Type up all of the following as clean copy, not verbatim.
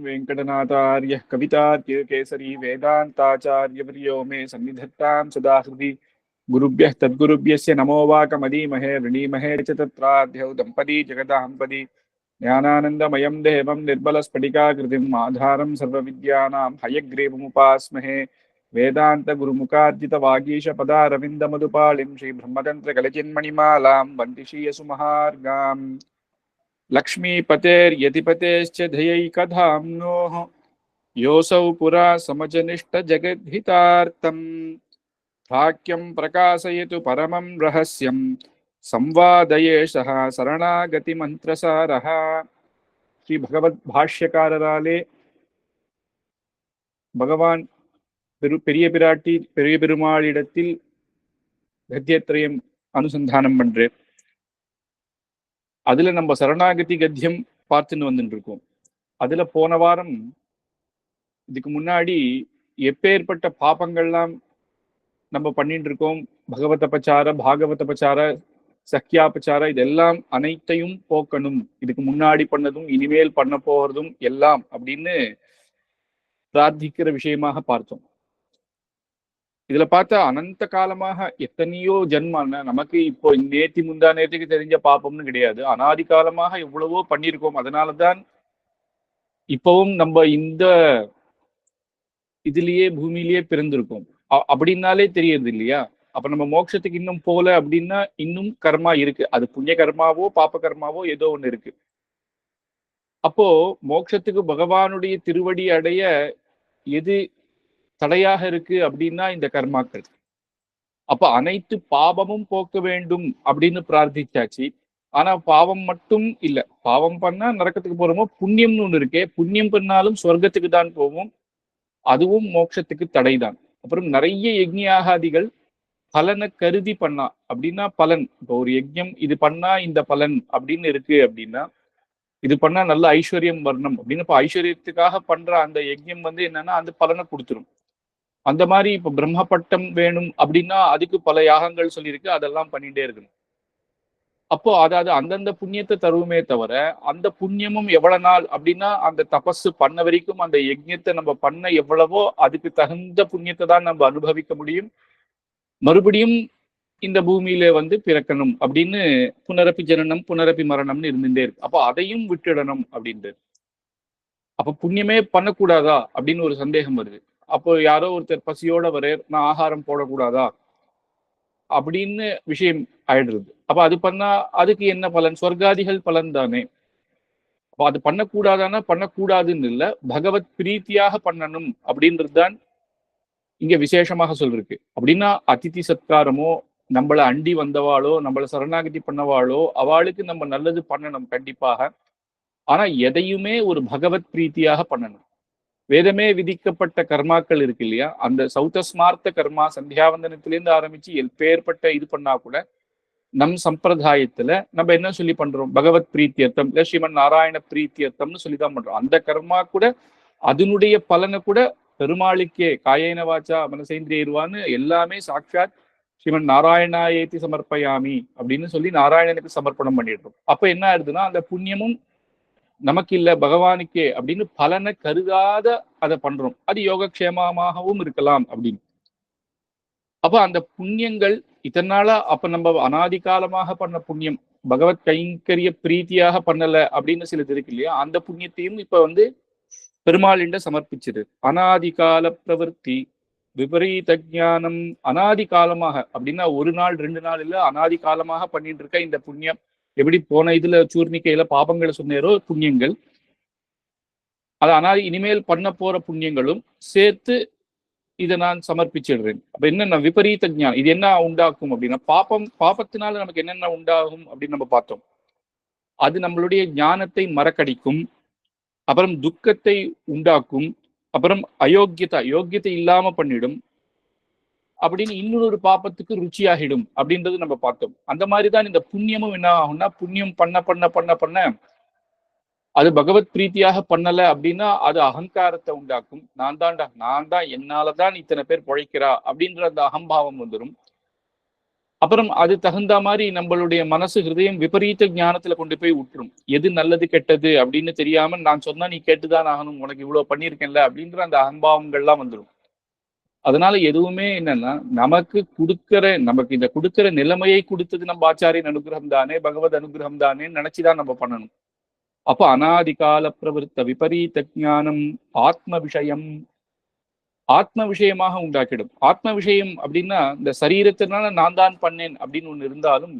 वेंकटनाथार्य कवितार्य केसरी वेदांताचार्यवर्यो मे सन्निधत्तां सदा हृदि गुरुभ्यः तद्गुरुभ्यस्य नमो वाकमदीमहे वृणीमहे च तत्राद्यौ दम्पती जगदाहंपदी ज्ञानानन्दमयं देवं निर्मलस्फटिकाकृतिम् आधारं सर्वविद्यानां हयग्रीवमुपास्महे वेदान्तगुरुमुखार्जितवागीशपदारविन्दमधुपालिं श्रीब्रह्मतन्त्रकलचिन्मणिमालां वन्दिशीयसुमहार्गाम् लक्ष्मीपतेर्यतिपतेश्च धयैकधाम्नोः योऽसौ पुरा समजनिष्ठजगद्हितार्थम् वाक्यं प्रकाशयतु परमं रहस्यं संवादयेशः शरणागतिमन्त्रसारः श्री भगवत भाष्यकारराले பகவான் பெரிய பிராட்டி பெரிய பெருமாளிடத்தில் கத்தியத்திரயம் அனுசந்தானம் பண்றேன். அதுல நம்ம சரணாகதி கத்தியம் பார்த்துன்னு வந்துட்டு இருக்கோம். அதுல போன வாரம் இதுக்கு முன்னாடி எப்பேற்பட்ட பாபங்கள்லாம் நம்ம பண்ணிட்டு இருக்கோம், பகவத பச்சார பாகவத பச்சார சக்கியாபச்சார இதெல்லாம் அனைத்தையும் போக்கணும், இதுக்கு முன்னாடி பண்ணதும் இனிமேல் பண்ண போறதும் எல்லாம் அப்படின்னு பிரார்த்திக்கிற விஷயமாக பார்த்தோம். இதுல பார்த்தா அனந்த காலமாக எத்தனையோ ஜென்மம், நமக்கு இப்போ நேத்தி முந்தா நேற்றுக்கு தெரிஞ்ச பாப்பம்னு கிடையாது, அனாதி காலமாக எவ்வளவோ பண்ணியிருக்கோம். அதனாலதான் இப்பவும் நம்ம இந்த இதுலயே பூமியிலேயே பிறந்திருக்கோம் அப்படின்னாலே தெரியுது இல்லையா. அப்ப நம்ம மோட்சத்துக்கு இன்னும் போல அப்படின்னா இன்னும் கர்மா இருக்கு, அது புண்ணிய கர்மாவோ பாப்ப கர்மாவோ ஏதோ ஒண்ணு இருக்கு. அப்போ மோட்சத்துக்கு பகவானுடைய திருவடி அடைய எது தடையாக இருக்கு அப்படின்னா இந்த கர்மாக்கள். அப்ப அனைத்து பாவமும் போக்க வேண்டும் அப்படின்னு பிரார்த்திச்சாச்சு. ஆனா பாவம் மட்டும் இல்ல, பாவம் பண்ணா நரக்கத்துக்கு போறோமோ, புண்ணியம்னு ஒண்ணு இருக்கே, புண்ணியம் பண்ணாலும் சொர்க்கத்துக்கு தான் போவோம், அதுவும் மோட்சத்துக்கு தடைதான். அப்புறம் நிறைய யஜ்ஞாகாதிகள் பலனை கருதி பண்ணா அப்படின்னா பலன், இப்போ ஒரு யஜ்ஞம் இது பண்ணா இந்த பலன் அப்படின்னு இருக்கு அப்படின்னா, இது பண்ணா நல்ல ஐஸ்வர்யம் வரணும் அப்படின்னு இப்ப ஐஸ்வர்யத்துக்காக பண்ற அந்த யஜ்ஞம் என்னன்னா அந்த பலனை கொடுத்துரும். அந்த மாதிரி இப்ப பிரம்ம பட்டம் வேணும் அப்படின்னா அதுக்கு பல யாகங்கள் சொல்லியிருக்கு, அதெல்லாம் பண்ணிட்டே இருக்கணும். அப்போ அதாவது அந்தந்த புண்ணியத்தை தருவுமே தவிர அந்த புண்ணியமும் எவ்வளவு நாள் அப்படின்னா அந்த தபசு பண்ண வரைக்கும் அந்த யஜ்ஞத்தை நம்ம பண்ண எவ்வளவோ அதுக்கு தகுந்த புண்ணியத்தை தான் நம்ம அனுபவிக்க முடியும். மறுபடியும் இந்த பூமியில பிறக்கணும் அப்படின்னு புனரப்பி ஜனனம் புனரப்பி மரணம்னு இருந்துட்டே இருக்கு. அப்போ அதையும் விட்டுடணும் அப்படின்றது. அப்ப புண்ணியமே பண்ணக்கூடாதா அப்படின்னு ஒரு சந்தேகம் வருது. அப்போ யாரோ ஒருத்தர் பசியோட வர நான் ஆகாரம் போடக்கூடாதா அப்படின்னு விஷயம் ஆயிடுறது. அப்ப அது பண்ணா அதுக்கு என்ன பலன்? சொர்க்காதிகள் பலன் தானே. அப்ப அது பண்ணக்கூடாதானா பண்ணக்கூடாதுன்னு இல்ல, பகவத் பிரீத்தியாக பண்ணணும் அப்படின்றது தான் இங்க விசேஷமாக சொல்லிருக்கு. அப்படின்னா அதிதி சத்காரமோ, நம்மள அண்டி வந்தவாளோ, நம்மள சரணாகதி பண்ணவாளோ அவளுக்கு நம்ம நல்லது பண்ணணும் கண்டிப்பாக. ஆனா எதையுமே ஒரு பகவத் பிரீத்தியாக பண்ணணும். வேதமே விதிக்கப்பட்ட கர்மாக்கள் இருக்கு இல்லையா, அந்த சௌதஸ்மார்த்த கர்மா சந்தியாவந்தனத்திலேருந்து ஆரம்பிச்சு எப்பேற்பட்ட இது பண்ணா கூட நம் சம்பிரதாயத்துல நம்ம என்ன சொல்லி பண்றோம்? பகவத் பிரீத்தியர்த்தம் இல்ல ஸ்ரீமன் நாராயண பிரீத்தியர்த்தம்னு சொல்லிதான் பண்றோம். அந்த கர்மா கூட அதனுடைய பலனை கூட பெருமாளுக்கே காயேன வாச்சா மனசேந்திரியர்வான்னு எல்லாமே சாட்சாத் ஸ்ரீமன் நாராயணாயேத்தி சமர்ப்பயாமி அப்படின்னு சொல்லி நாராயணனுக்கு சமர்ப்பணம் பண்ணிடுறோம். அப்ப என்ன ஆயிடுதுன்னா அந்த புண்ணியமும் நமக்கு இல்ல பகவானுக்கே அப்படின்னு பலனை கருதாத அதை பண்றோம். அது யோகக்ஷேமமாகவும் இருக்கலாம் அப்படின்னு. அப்ப அந்த புண்ணியங்கள் இதனால அப்ப நம்ம அனாதி காலமாக பண்ண புண்ணியம் பகவத் கைங்கரிய பிரீத்தியாக பண்ணல அப்படின்னு சிலது இருக்கு இல்லையா, அந்த புண்ணியத்தையும் இப்ப பெருமாளிண்ட சமர்ப்பிச்சது. அனாதி கால பிரவர்த்தி விபரீத ஞானம், அனாதி காலமாக அப்படின்னா ஒரு நாள் ரெண்டு நாள் இல்ல, அனாதி காலமாக பண்ணிட்டு இருக்க இந்த புண்ணியம். எப்படி போன இதுல சூர்ணிக்கையில பாபங்களை சொன்னேரோ புண்ணியங்கள், அது அனாதி இனிமேல் பண்ண போற புண்ணியங்களும் சேர்த்து இதை நான் சமர்ப்பிச்சிடுறேன். அப்ப என்னென்ன விபரீத ஞானம், இது என்ன உண்டாக்கும் அப்படின்னா பாபத்தினால நமக்கு என்னென்ன உண்டாகும் அப்படின்னு நம்ம பார்த்தோம். அது நம்மளுடைய ஞானத்தை மறக்கடிக்கும், அப்புறம் துக்கத்தை உண்டாக்கும், அப்புறம் யோக்கியத்தை இல்லாம பண்ணிடும், அப்படின்னு இன்னொரு பாப்பத்துக்கு ருச்சியாகிடும் அப்படின்றது நம்ம பார்த்தோம். அந்த மாதிரிதான் இந்த புண்ணியமும் என்ன ஆகும்னா, புண்ணியம் பண்ண பண்ண பண்ண பண்ண அது பகவத் பிரீத்தியாக பண்ணல அப்படின்னா அது அகங்காரத்தை உண்டாக்கும். நான் தான் என்னாலதான் இத்தனை பேர் பொழைக்கிறா அப்படின்ற அந்த அகம்பாவம் வந்துடும். அப்புறம் அது தகுந்த மாதிரி நம்மளுடைய மனசு ஹிருதயம் விபரீத ஞானத்துல கொண்டு போய் விட்டுரும். எது நல்லது கெட்டது அப்படின்னு தெரியாம நான் சொன்னா நீ கேட்டுதான் ஆகணும், உனக்கு இவ்வளவு பண்ணியிருக்கேன்ல அப்படின்ற அந்த அகம்பாவங்கள்லாம் வந்துடும். அதனால எதுவுமே என்னன்னா நமக்கு இந்த கொடுக்கிற நிலைமையை கொடுத்தது நம்ம ஆச்சாரியன் அனுகிரகம் தானே, பகவத் அனுகிரகம் தானே நினைச்சுதான் நம்ம பண்ணணும். அப்ப அனாதி கால பிரவருத்த விபரீத ஞானம் ஆத்ம விஷயம் ஆத்ம விஷயமாக உண்டாக்கிடும். ஆத்ம விஷயம் அப்படின்னா இந்த சரீரத்தினால நான் தான் பண்ணேன் அப்படின்னு ஒண்ணு இருந்தாலும்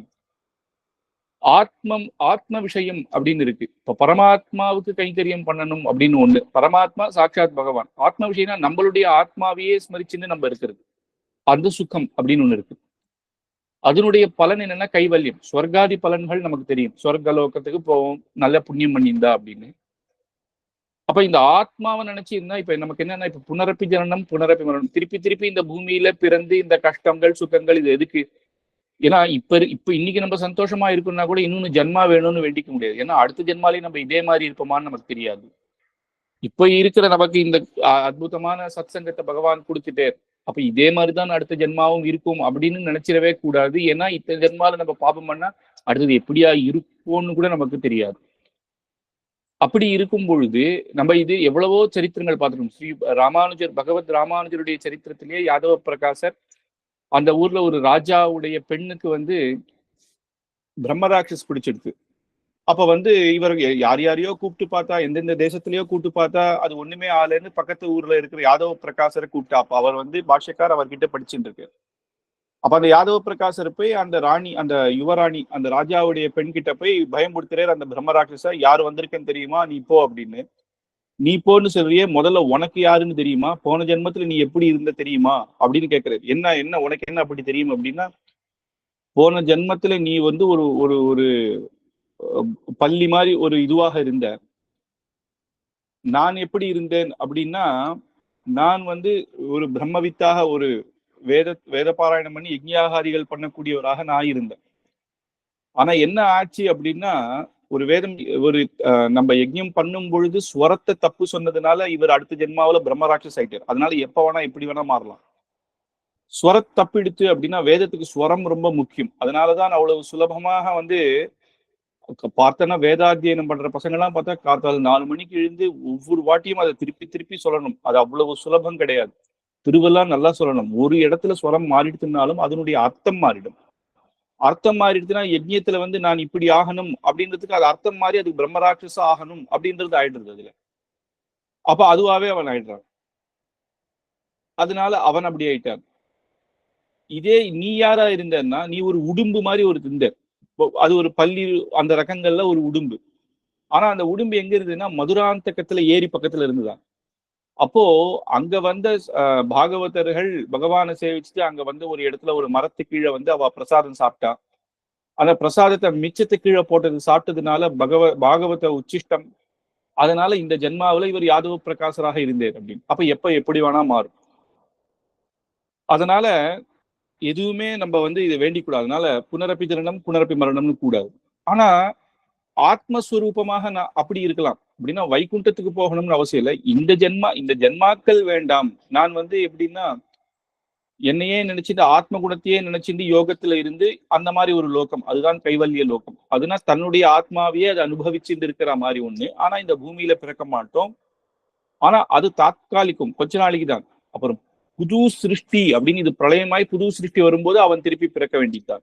ஆத்ம விஷயம் அப்படின்னு இருக்கு. இப்ப பரமாத்மாவுக்கு கைங்கரியம் பண்ணணும் அப்படின்னு ஒண்ணு. பரமாத்மா சாட்சாத் பகவான். ஆத்ம விஷயம்னா நம்மளுடைய ஆத்மாவையே ஸ்மரிச்சுன்னு நம்ம இருக்கிறது. அந்த சுகம் அப்படின்னு ஒண்ணு இருக்கு. அதனுடைய பலன் என்னன்னா கைவல்யம். ஸ்வர்காதி பலன்கள் நமக்கு தெரியும். ஸ்வர்கலோகத்துக்கு போவோம், நல்ல புண்ணியம் பண்ணியிருந்தா அப்படின்னு. அப்ப இந்த ஆத்மாவை நினைச்சிருந்தா இப்ப நமக்கு என்னன்னா இப்ப புனரப்பி ஜனனம் புனரப்பி மரணம், திருப்பி திருப்பி இந்த பூமியில பிறந்து இந்த கஷ்டங்கள் சுகங்கள் இது எதுக்கு? ஏன்னா இப்ப இன்னைக்கு நம்ம சந்தோஷமா இருக்குன்னா கூட இன்னொன்னு ஜென்மா வேணும்னு வேண்டிக்க முடியாது. ஏன்னா அடுத்த ஜென்மாலையும் நம்ம இதே மாதிரி இருப்போமான்னு நமக்கு தெரியாது. இப்ப இருக்கிற நமக்கு இந்த அற்புதமான சத் சங்கத்தை பகவான் கொடுத்துட்டே, அப்ப இதே மாதிரிதான் அடுத்த ஜென்மாவும் இருக்கும் அப்படின்னு நினைச்சிடவே கூடாது. ஏன்னா இத்தனை ஜென்மால நம்ம பாபம் பண்ணா அடுத்தது எப்படியா இருப்போம்னு கூட நமக்கு தெரியாது. அப்படி இருக்கும் பொழுது நம்ம இது எவ்வளவோ சரித்திரங்கள் பார்த்துக்கணும். ஸ்ரீ ராமானுஜர் பகவத் ராமானுஜருடைய சரித்திரத்திலேயே யாதவ பிரகாசர் அந்த ஊர்ல ஒரு ராஜாவுடைய பெண்ணுக்கு வந்து பிரம்மராட்சஸ் பிடிச்சிருக்கு. அப்ப வந்து இவர் யாரையோ கூப்பிட்டு பார்த்தா, எந்தெந்த தேசத்திலயோ கூப்பிட்டு பார்த்தா அது ஒண்ணுமே ஆளுன்னு பக்கத்து ஊர்ல இருக்கிற யாதவ பிரகாசரை கூப்பிட்டா. அப்ப அவர் வந்து பாஷ்யக்கார் அவர்கிட்ட படிச்சுட்டு இருக்கு. அப்ப அந்த யாதவ பிரகாசர் போய் அந்த ராணி, அந்த யுவராணி, அந்த ராஜாவுடைய பெண் கிட்ட போய் பயம்படுத்துறாரு. அந்த பிரம்மராட்சஸ யார் வந்திருக்கேன்னு தெரியுமா, நீ போ அப்படின்னு. நீ போன்னு சொல்றியே, முதல்ல உனக்கு யாருன்னு தெரியுமா, போன ஜென்மத்துல நீ எப்படி இருந்த தெரியுமா அப்படின்னு கேட்கிறாரு. என்ன உனக்கு என்ன அப்படி தெரியும் அப்படின்னா, போன ஜென்மத்துல நீ வந்து ஒரு ஒரு ஒரு பள்ளி மாதிரி ஒரு இதுவாக இருந்த. நான் எப்படி இருந்தேன் அப்படின்னா, நான் வந்து ஒரு பிரம்மவித்தாக ஒரு வேத பாராயணம் பண்ணி யஜ்ஞாகாதிகள் பண்ணக்கூடியவராக நான் இருந்தேன். ஆனா என்ன ஆச்சு அப்படின்னா, ஒரு வேதம் ஒரு நம்ம யஜ்ஞம் பண்ணும் பொழுது ஸ்வரத்தை தப்பு சொன்னதுனால இவர் அடுத்த ஜென்மாவில பிரம்மராட்சஸ் ஆயிட்டார். அதனால எப்ப வேணா எப்படி வேணா மாறலாம். ஸ்வரத் தப்பு எடுத்து அப்படின்னா வேதத்துக்கு ஸ்வரம் ரொம்ப முக்கியம். அதனாலதான் அவ்வளவு சுலபமாக வந்து பார்த்தோன்னா வேதாத்தியனம் பண்ற பசங்க எல்லாம் பார்த்தா காத்தால 4 மணிக்கு எழுந்து ஒவ்வொரு வாட்டியும் அதை திருப்பி திருப்பி சொல்லணும். அது அவ்வளவு சுலபம் கிடையாது. திருவெல்லாம் நல்லா சொல்லணும். ஒரு இடத்துல ஸ்வரம் மாறிடுதுனாலும் அதனுடைய அர்த்தம் மாறிடும். அர்த்தம் மாறிடுச்சுன்னா யஜ்யத்துல வந்து நான் இப்படி ஆகணும் அப்படின்றதுக்கு அது அர்த்தம் மாறி அதுக்கு பிரம்மராட்சச ஆகணும் அப்படின்றது ஆயிடுறது அதுல. அப்ப அதுவாவே அவன் ஆயிடுறான். அதனால அவன் அப்படி ஆயிட்டான். இதே நீ யாரா இருந்தன்னா, நீ ஒரு உடும்பு மாதிரி ஒரு திந்த, அது ஒரு பள்ளி அந்த ரகங்கள்ல ஒரு உடும்பு. ஆனா அந்த உடும்பு எங்க இருந்ததுன்னா மதுராந்தகத்துல ஏரி பக்கத்துல இருந்துதான். அப்போ அங்க வந்த பாகவதர்கள் பகவானை சேவிச்சுட்டு அங்க வந்து ஒரு இடத்துல ஒரு மரத்து கீழே வந்து அவ பிரசாதம் சாப்பிட்டா. அந்த பிரசாதத்தை மிச்சத்து கீழே போட்டது சாப்பிட்டதுனால பாகவத உச்சிஷ்டம். அதனால இந்த ஜென்மாவில இவர் யாதவ பிரகாசராக இருந்தேன் அப்படின்னு. அப்ப எப்படி வேணா மாறும். அதனால எதுவுமே நம்ம வந்து இதை வேண்டிக் கூடாது. அதனால புனரப்பி ஜனனம் புனரப்பி மரணம்னு கூடாது. ஆனா ஆத்மஸ்வரூபமாக நான் அப்படி இருக்கலாம் அப்படின்னா வைகுண்டத்துக்கு போகணும்னு அவசியம் இல்லை. இந்த ஜென்மாக்கள் வேண்டாம். நான் வந்து எப்படின்னா என்னையே நினைச்சிட்டு ஆத்ம குணத்தையே நினைச்சிட்டு யோகத்துல இருந்து அந்த மாதிரி ஒரு லோகம், அதுதான் கைவல்ய லோகம். அதுனா தன்னுடைய ஆத்மாவையே அதை அனுபவிச்சுட்டு இருக்கிற மாதிரி ஒண்ணு. ஆனா இந்த பூமியில பிறக்க மாட்டோம். ஆனா அது தாத்காலிக்கும், கொஞ்ச நாளைக்கு தான். அப்புறம் புது சிருஷ்டி அப்படின்னு இது பிரளயமாய் புது சிருஷ்டி வரும்போது அவன் திருப்பி பிறக்க வேண்டித்தான்.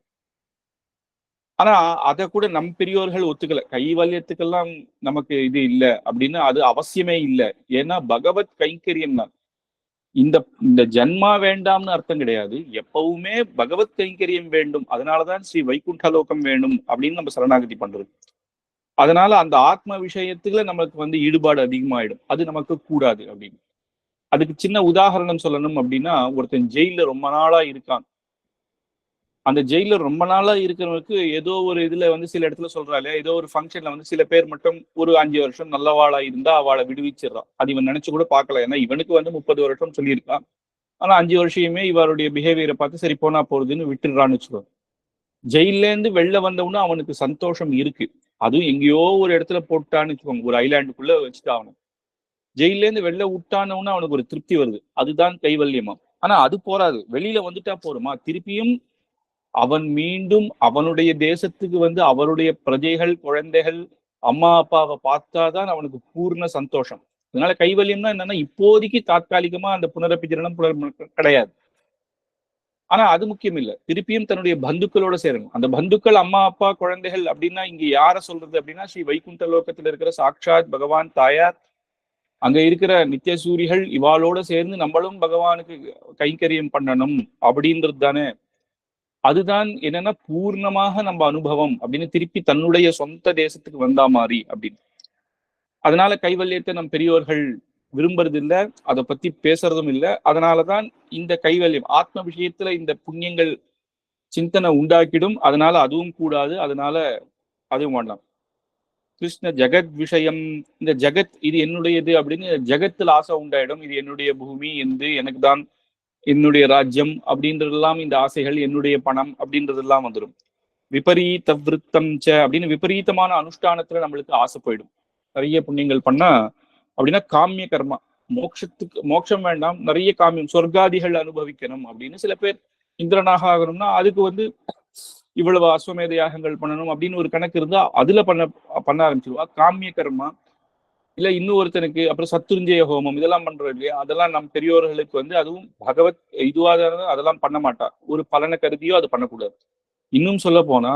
ஆனா அதை கூட நம் பெரியோர்கள் ஒத்துக்கல. கைவல்யத்துக்கெல்லாம் நமக்கு இது இல்லை அப்படின்னு. அது அவசியமே இல்லை. ஏன்னா பகவத் கைங்கரியம் தான். இந்த ஜன்மா வேண்டாம்னு அர்த்தம் கிடையாது. எப்பவுமே பகவத் கைங்கரியம் வேண்டும். அதனாலதான் ஸ்ரீ வைகுண்டலோகம் வேணும் அப்படின்னு நம்ம சரணாகதி பண்றது. அதனால அந்த ஆத்ம விஷயத்துல நமக்கு வந்து ஈடுபாடு அதிகமாயிடும். அது நமக்கு கூடாது அப்படின்னு. அதுக்கு சின்ன உதாரணம் சொல்லணும் அப்படின்னா, ஒருத்தன் ஜெயில ரொம்ப நாளா இருக்கான். அந்த ஜெயில ரொம்ப நாளா இருக்கிறவனுக்கு ஏதோ ஒரு இதுல வந்து சில இடத்துல சொல்றாள், ஏதோ ஒரு ஃபங்க்ஷன்ல வந்து சில பேர் மட்டும் ஒரு 5 வருஷம் நல்லவாளா இருந்தா அவளை விடுவிச்சிடறான். அது இவன் நினைச்சு கூட பார்க்கல. ஏன்னா இவனுக்கு வந்து 30 வருஷம் சொல்லியிருக்கான். ஆனா 5 வருஷமே இவருடைய பிஹேவியரை பார்த்து சரி போனா போறதுன்னு விட்டுடுறான்னு வச்சுக்கோ. ஜெயில இருந்து வெளில வந்தவனும் அவனுக்கு சந்தோஷம் இருக்கு. அதுவும் எங்கேயோ ஒரு இடத்துல போட்டான்னு வச்சுக்கோங்க, ஒரு ஐலாண்டுக்குள்ள வச்சுட்டு அவனு ஜெயில இருந்து வெளில விட்டானவனா அவனுக்கு ஒரு திருப்தி வருது. அதுதான் கைவல்யமா. ஆனா அது போறாது. வெளியில வந்துட்டா போருமா, திருப்பியும் அவன் மீண்டும் அவனுடைய தேசத்துக்கு வந்து அவருடைய பிரஜைகள், குழந்தைகள், அம்மா அப்பாவை பார்த்தாதான் அவனுக்கு பூர்ண சந்தோஷம். அதனால கைவல்யம்னா என்னன்னா, இப்போதைக்கு தாத்காலிகமா அந்த புனரப்பி ஜனனம் கிடையாது. ஆனா அது முக்கியம் இல்ல. திருப்பியும் தன்னுடைய பந்துக்களோட சேரணும். அந்த பந்துக்கள் அம்மா அப்பா குழந்தைகள் அப்படின்னா இங்க யார சொல்றது அப்படின்னா, ஸ்ரீ வைகுண்ட லோகத்துல இருக்கிற சாட்சாத் பகவான் தாயார், அங்க இருக்கிற நித்திய சூரிகள் இவாளோட சேர்ந்து நம்மளும் பகவானுக்கு கைங்கரியம் பண்ணணும் அப்படின்றது தானே. அதுதான் என்னன்னா பூர்ணமாக நம்ம அனுபவம் அப்படின்னு திருப்பி தன்னுடைய சொந்த தேசத்துக்கு வந்தா மாதிரி அப்படின்னு. அதனால கைவல்யத்தை நம் பெரியோர்கள் விரும்புறது இல்ல, அதை பத்தி பேசுறதும் இல்லை. அதனாலதான் இந்த கைவல்யம் ஆத்ம விஷயத்துல இந்த புண்ணியங்கள் சிந்தனை உண்டாக்கிடும். அதனால அதுவும் கூடாது, அதனால அதுவும் வேண்டாம். கிருஷ்ண ஜெகத் விஷயம், இந்த ஜெகத் இது என்னுடையது அப்படின்னு ஜெகத்தில் ஆசை உண்டாயிடும். இது என்னுடைய பூமி, எனக்கு தான் என்னுடைய ராஜ்யம் அப்படின்றதெல்லாம், இந்த ஆசைகள் என்னுடைய பணம் அப்படின்றதெல்லாம் வந்துடும். விபரீத விருத்தம் ச அப்படின்னு விபரீதமான அனுஷ்டானத்துல நம்மளுக்கு ஆசை போயிடும். நிறைய புண்ணியங்கள் பண்ணா அப்படின்னா காமிய கர்மா, மோட்சம் வேண்டாம், நிறைய காமியம் சொர்க்காதிகள் அனுபவிக்கணும் அப்படின்னு சில பேர் இந்திரனாக ஆகணும்னா அதுக்கு வந்து இவ்வளவு அஸ்வமேத யாகங்கள் பண்ணணும் அப்படின்னு ஒரு கணக்கு இருந்தா அதுல பண்ண ஆரம்பிச்சிருவா காமிய கர்மா. இல்ல இன்னொருத்தனுக்கு அப்புறம் சத்துருஞ்சய ஹோமம் இதெல்லாம் பண்றோம் இல்லையா, அதெல்லாம் நம் பெரியோர்களுக்கு வந்து அதுவும் பகவத் இதுவாக அதெல்லாம் பண்ண மாட்டா. ஒரு பலனை கருதியோ அது பண்ணக்கூடாது. இன்னும் சொல்ல போனா